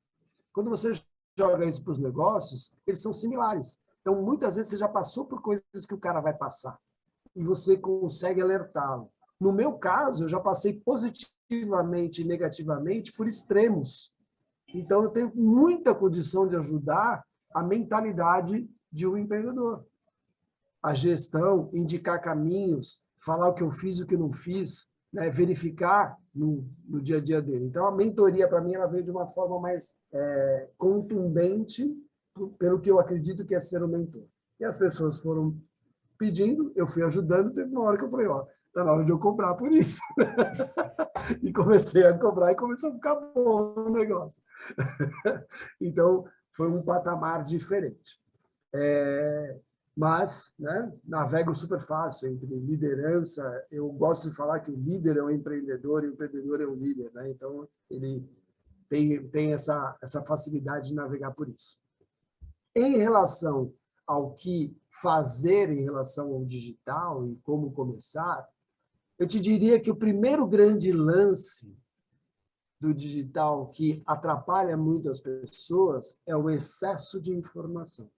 Quando você joga isso para os negócios, eles são similares. Então, muitas vezes você já passou por coisas que o cara vai passar e você consegue alertá-lo. No meu caso, eu já passei positivamente e negativamente por extremos. Então, eu tenho muita condição de ajudar a mentalidade de um empreendedor. A gestão, indicar caminhos, falar o que eu fiz e o que não fiz, né? Verificar no dia a dia dele. Então, a mentoria, para mim, ela veio de uma forma mais contundente pelo que eu acredito que é ser um mentor. E as pessoas foram pedindo, eu fui ajudando, teve uma hora que eu falei, ó, tá na hora de eu cobrar por isso. E comecei a cobrar e começou a ficar bom o negócio. Então, foi um patamar diferente. Mas, né, navego super fácil entre liderança. Eu gosto de falar que o líder é um empreendedor e o empreendedor é um líder, né? Então, ele tem essa facilidade de navegar por isso. Em relação ao que fazer em relação ao digital e como começar, eu te diria que o primeiro grande lance do digital que atrapalha muito as pessoas é o excesso de informação.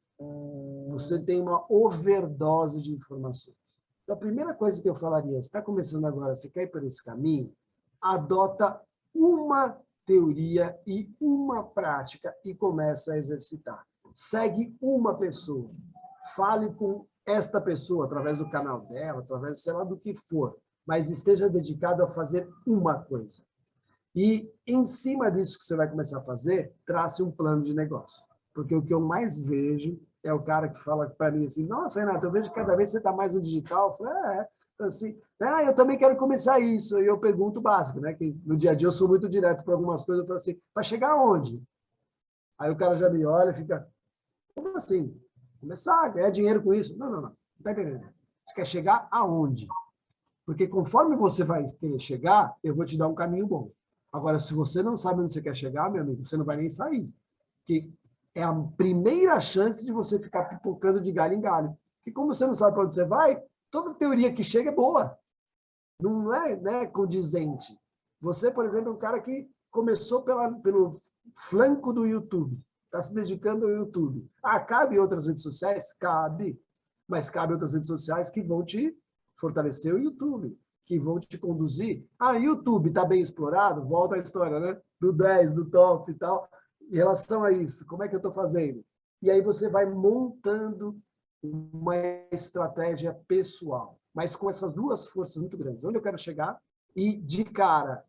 Você tem uma overdose de informações. Então, a primeira coisa que eu falaria, você está começando agora, você quer ir por esse caminho, adota uma teoria e uma prática e começa a exercitar. Segue uma pessoa. Fale com esta pessoa através do canal dela, através, sei lá, do que for, mas esteja dedicado a fazer uma coisa. E, em cima disso que você vai começar a fazer, trace um plano de negócio. Porque o que eu mais vejo é o cara que fala para mim assim, nossa, Renato, eu vejo que cada vez você está mais no digital. Eu falo, assim, eu também quero começar isso. E eu pergunto o básico, né? Que no dia a dia eu sou muito direto para algumas coisas. Eu falo assim, vai chegar aonde? Aí o cara já me olha e fica, como assim? Começar a ganhar dinheiro com isso? Não. Não está entendendo. Você quer chegar aonde? Porque conforme você vai querer chegar, eu vou te dar um caminho bom. Agora, se você não sabe onde você quer chegar, meu amigo, você não vai nem sair. Porque é a primeira chance de você ficar pipocando de galho em galho. Porque como você não sabe para onde você vai, toda teoria que chega é boa. Não é, né, condizente. Você, por exemplo, é um cara que começou pelo flanco do YouTube. Está se dedicando ao YouTube. Cabe outras redes sociais? Cabe. Mas cabe outras redes sociais que vão te fortalecer o YouTube, que vão te conduzir. YouTube está bem explorado? Volta à história, né? Do 10, do top e tal. Em relação a isso, como é que eu estou fazendo? E aí você vai montando uma estratégia pessoal, mas com essas duas forças muito grandes. Onde eu quero chegar e, de cara,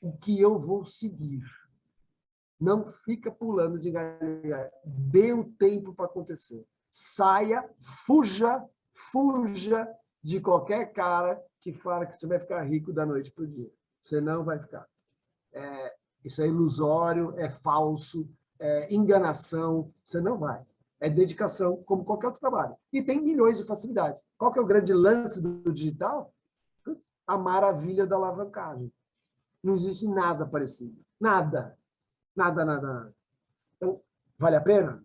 o que eu vou seguir. Não fica pulando de galho. Dê o tempo para acontecer. Saia, fuja de qualquer cara que fala que você vai ficar rico da noite para o dia. Você não vai ficar. Isso é ilusório, é falso, é enganação. Você não vai. É dedicação, como qualquer outro trabalho. E tem milhões de facilidades. Qual que é o grande lance do digital? A maravilha da alavancagem. Não existe nada parecido. Nada. Nada. Então, vale a pena?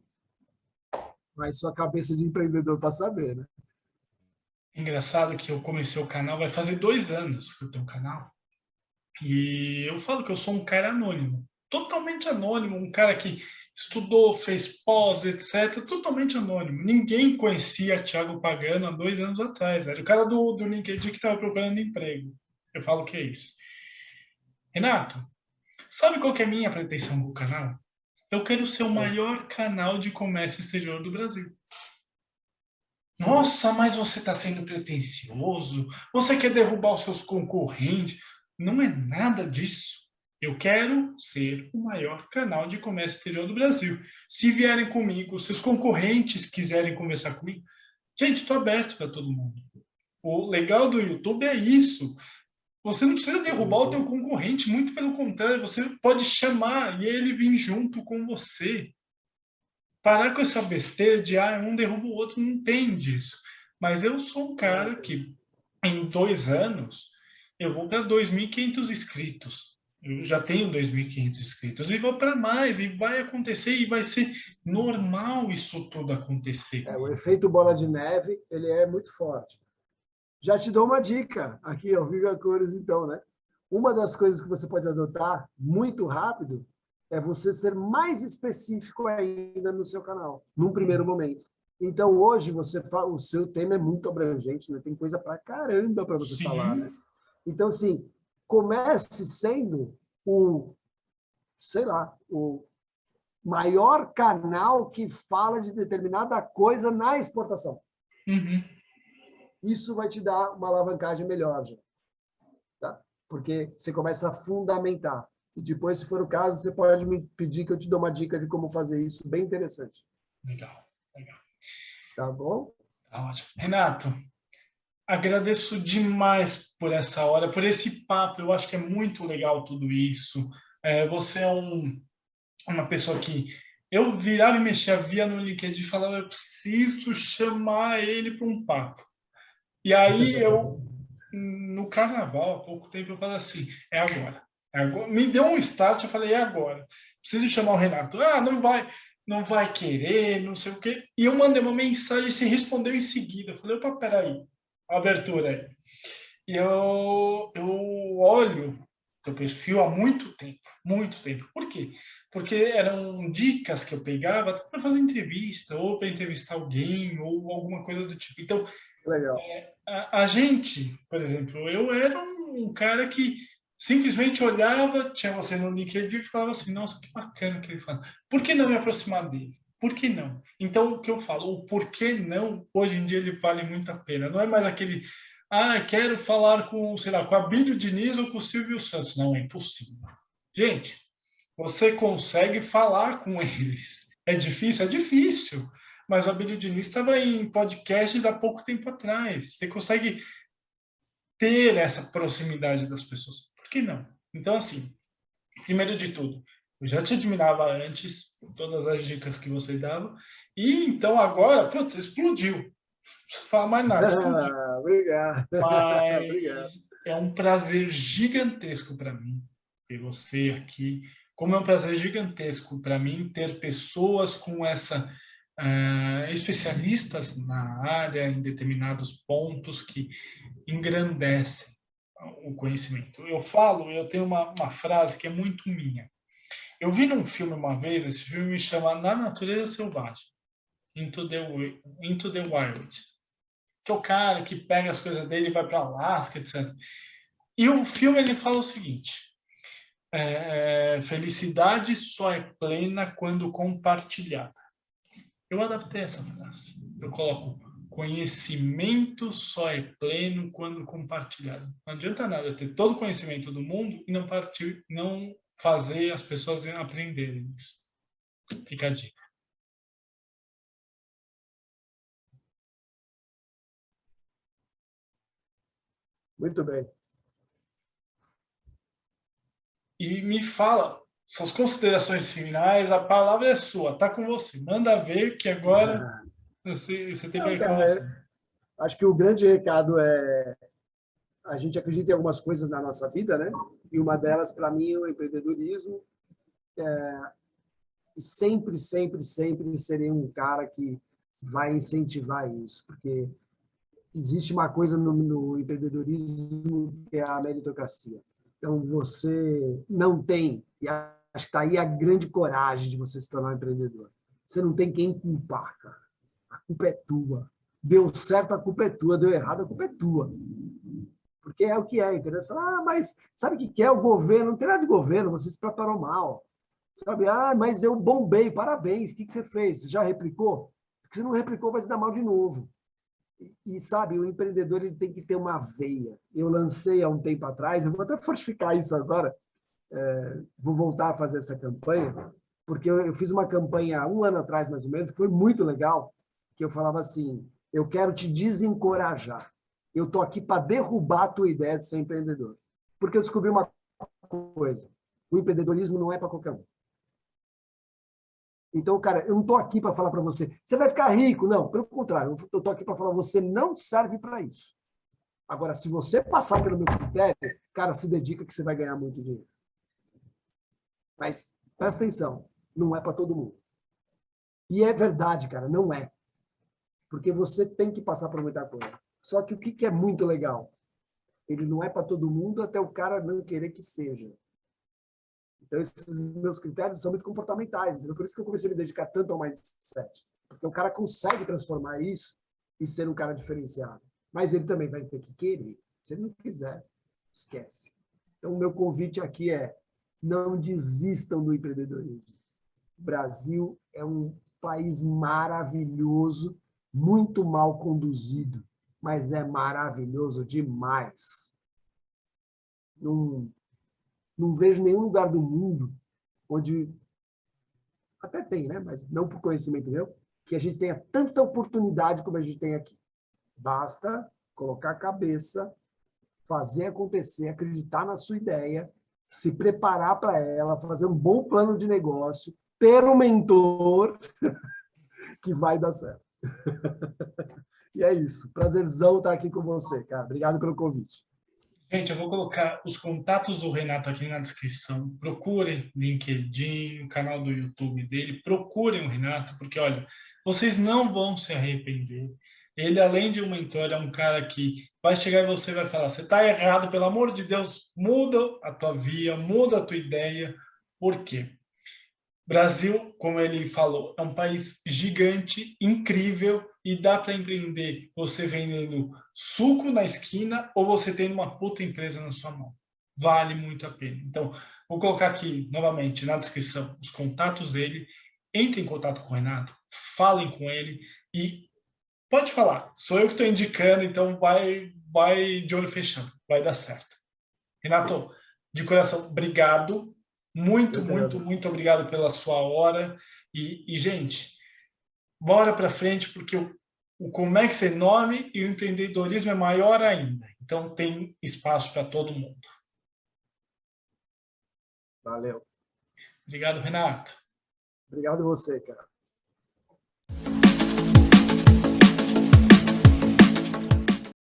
Mas sua cabeça de empreendedor para saber, né? Engraçado que eu comecei o canal, vai fazer 2 anos que eu tenho o canal. E eu falo que eu sou um cara anônimo, totalmente anônimo, um cara que estudou, fez pós, etc. Totalmente anônimo. Ninguém conhecia Thiago Pagano há 2 anos atrás. Era o cara do LinkedIn que estava procurando emprego. Eu falo que é isso. Renato, sabe qual que é a minha pretensão com o canal? Eu quero ser o maior canal de comércio exterior do Brasil. Nossa, mas você está sendo pretensioso? Você quer derrubar os seus concorrentes? Não é nada disso. Eu quero ser o maior canal de comércio exterior do Brasil. Se vierem comigo, se os concorrentes quiserem conversar comigo, gente, estou aberto para todo mundo. O legal do YouTube é isso. Você não precisa derrubar o teu concorrente, muito pelo contrário, você pode chamar e ele vir junto com você. Parar com essa besteira de um derruba o outro, não tem disso. Mas eu sou um cara que, em 2 anos, eu vou para 2.500 inscritos. Eu já tenho 2.500 inscritos e vou para mais, e vai acontecer, e vai ser normal isso tudo acontecer. O efeito bola de neve, ele é muito forte. Já te dou uma dica aqui, ao Viva a Cores, então, né? Uma das coisas que você pode adotar muito rápido é você ser mais específico ainda no seu canal, num primeiro momento. Então, hoje, o seu tema é muito abrangente, né? Tem coisa pra caramba para você falar, né? Então, assim, comece sendo sei lá, o maior canal que fala de determinada coisa na exportação. Uhum. Isso vai te dar uma alavancagem melhor, já, tá? Porque você começa a fundamentar. E depois, se for o caso, você pode me pedir que eu te dou uma dica de como fazer isso, bem interessante. Legal, legal. Tá bom? Tá ótimo. Renato, agradeço demais por essa hora, por esse papo. Eu acho que é muito legal tudo isso. Você é uma pessoa que eu virava e mexia, via no LinkedIn e falava, eu preciso chamar ele para um papo. E aí no carnaval, há pouco tempo, eu falei assim, é agora. Me deu um start, eu falei, é agora. Preciso chamar o Renato. Não vai querer, não sei o quê. E eu mandei uma mensagem, se respondeu em seguida. Eu falei, opa, peraí, abertura aí. E eu olho teu perfil há muito tempo, muito tempo. Por quê? Porque eram dicas que eu pegava para fazer entrevista, ou para entrevistar alguém, ou alguma coisa do tipo. Então, Legal. a gente, por exemplo, eu era um cara que simplesmente olhava, tinha você no LinkedIn e falava assim, nossa, que bacana que ele fala. Por que não me aproximar dele? Por que não? Então, o que eu falo, o por que não, hoje em dia ele vale muito a pena. Não é mais aquele, quero falar com, sei lá, com a Abílio Diniz ou com o Silvio Santos. Não, é impossível. Gente, você consegue falar com eles. É difícil? É difícil. Mas o Abílio Diniz estava em podcasts há pouco tempo atrás. Você consegue ter essa proximidade das pessoas. Por que não? Então, assim, primeiro de tudo, eu já te admirava antes, por todas as dicas que você dava, e então agora, putz, explodiu. Não preciso falar mais nada, explodiu. Obrigado. Mas Obrigado. é um prazer gigantesco para mim ter você aqui. Como é um prazer gigantesco para mim ter pessoas com essa especialistas na área, em determinados pontos que engrandecem o conhecimento. Eu tenho uma frase que é muito minha. Eu vi num filme uma vez, esse filme me chama Na Natureza Selvagem, Into the Wild, que é o cara que pega as coisas dele e vai para Alasca, etc. E o filme ele fala o seguinte: felicidade só é plena quando compartilhada. Eu adaptei essa frase. Eu coloco: conhecimento só é pleno quando compartilhado. Não adianta nada ter todo o conhecimento do mundo e não fazer as pessoas aprenderem isso. Fica a dica. Muito bem. E me fala suas considerações finais, a palavra é sua, tá com você. Manda ver que agora você teve Não, aí com você. cara, acho que o grande recado é a gente acredita em algumas coisas na nossa vida, né? E uma delas, para mim, é o empreendedorismo. E sempre, sempre, sempre serei um cara que vai incentivar isso, porque existe uma coisa no empreendedorismo que é a meritocracia. Então, você não tem, e que está aí a grande coragem de você se tornar um empreendedor. Você não tem quem culpar, cara. A culpa é tua. Deu certo, a culpa é tua. Deu errado, a culpa é tua. Porque é o que é, entendeu? Você fala, mas sabe o que é o governo? Não tem nada de governo, você se preparou mal. Sabe? Mas eu bombei, parabéns. O que você fez? Você já replicou? Porque se não replicou, vai se dar mal de novo. E sabe, o empreendedor ele tem que ter uma veia. Eu lancei há um tempo atrás, eu vou até fortificar isso agora, vou voltar a fazer essa campanha, porque eu fiz uma campanha há um ano atrás, mais ou menos, que foi muito legal, que eu falava assim, eu quero te desencorajar. Eu estou aqui para derrubar a tua ideia de ser empreendedor. Porque eu descobri uma coisa, o empreendedorismo não é para qualquer um. Então, cara, eu não estou aqui para falar para você, você vai ficar rico. Não, pelo contrário, eu estou aqui para falar, você não serve para isso. Agora, se você passar pelo meu critério, cara, se dedica que você vai ganhar muito dinheiro. Mas, presta atenção, não é para todo mundo. E é verdade, cara, não é. Porque você tem que passar por muita coisa. Só que o que é muito legal? Ele não é para todo mundo até o cara não querer que seja. Então, esses meus critérios são muito comportamentais. Entendeu? Por isso que eu comecei a me dedicar tanto ao mindset. Porque o cara consegue transformar isso e ser um cara diferenciado. Mas ele também vai ter que querer. Se ele não quiser, esquece. Então, o meu convite aqui é não desistam do empreendedorismo. O Brasil é um país maravilhoso, muito mal conduzido, mas é maravilhoso demais. Não vejo nenhum lugar do mundo onde, até tem, né? Mas não por conhecimento meu, que a gente tenha tanta oportunidade como a gente tem aqui. Basta colocar a cabeça, fazer acontecer, acreditar na sua ideia, se preparar para ela, fazer um bom plano de negócio, ter um mentor que vai dar certo. E é isso. Prazerzão estar aqui com você, cara. Obrigado pelo convite. Gente, eu vou colocar os contatos do Renato aqui na descrição. Procurem LinkedIn, o canal do YouTube dele. Procurem o Renato, porque, olha, vocês não vão se arrepender. Ele, além de um mentor, é um cara que vai chegar e você vai falar, você está errado, pelo amor de Deus, muda a tua via, muda a tua ideia. Por quê? Brasil, como ele falou, é um país gigante, incrível, e dá para empreender você vendendo suco na esquina ou você tendo uma puta empresa na sua mão. Vale muito a pena. Então, vou colocar aqui novamente na descrição os contatos dele. Entre em contato com o Renato, falem com ele e pode falar. Sou eu que estou indicando, então vai de olho fechado, vai dar certo. Renato, de coração, obrigado. Muito, muito, muito obrigado pela sua hora. Gente, bora para frente, porque o Comex é enorme e o empreendedorismo é maior ainda. Então, tem espaço para todo mundo. Valeu. Obrigado, Renato. Obrigado a você, cara.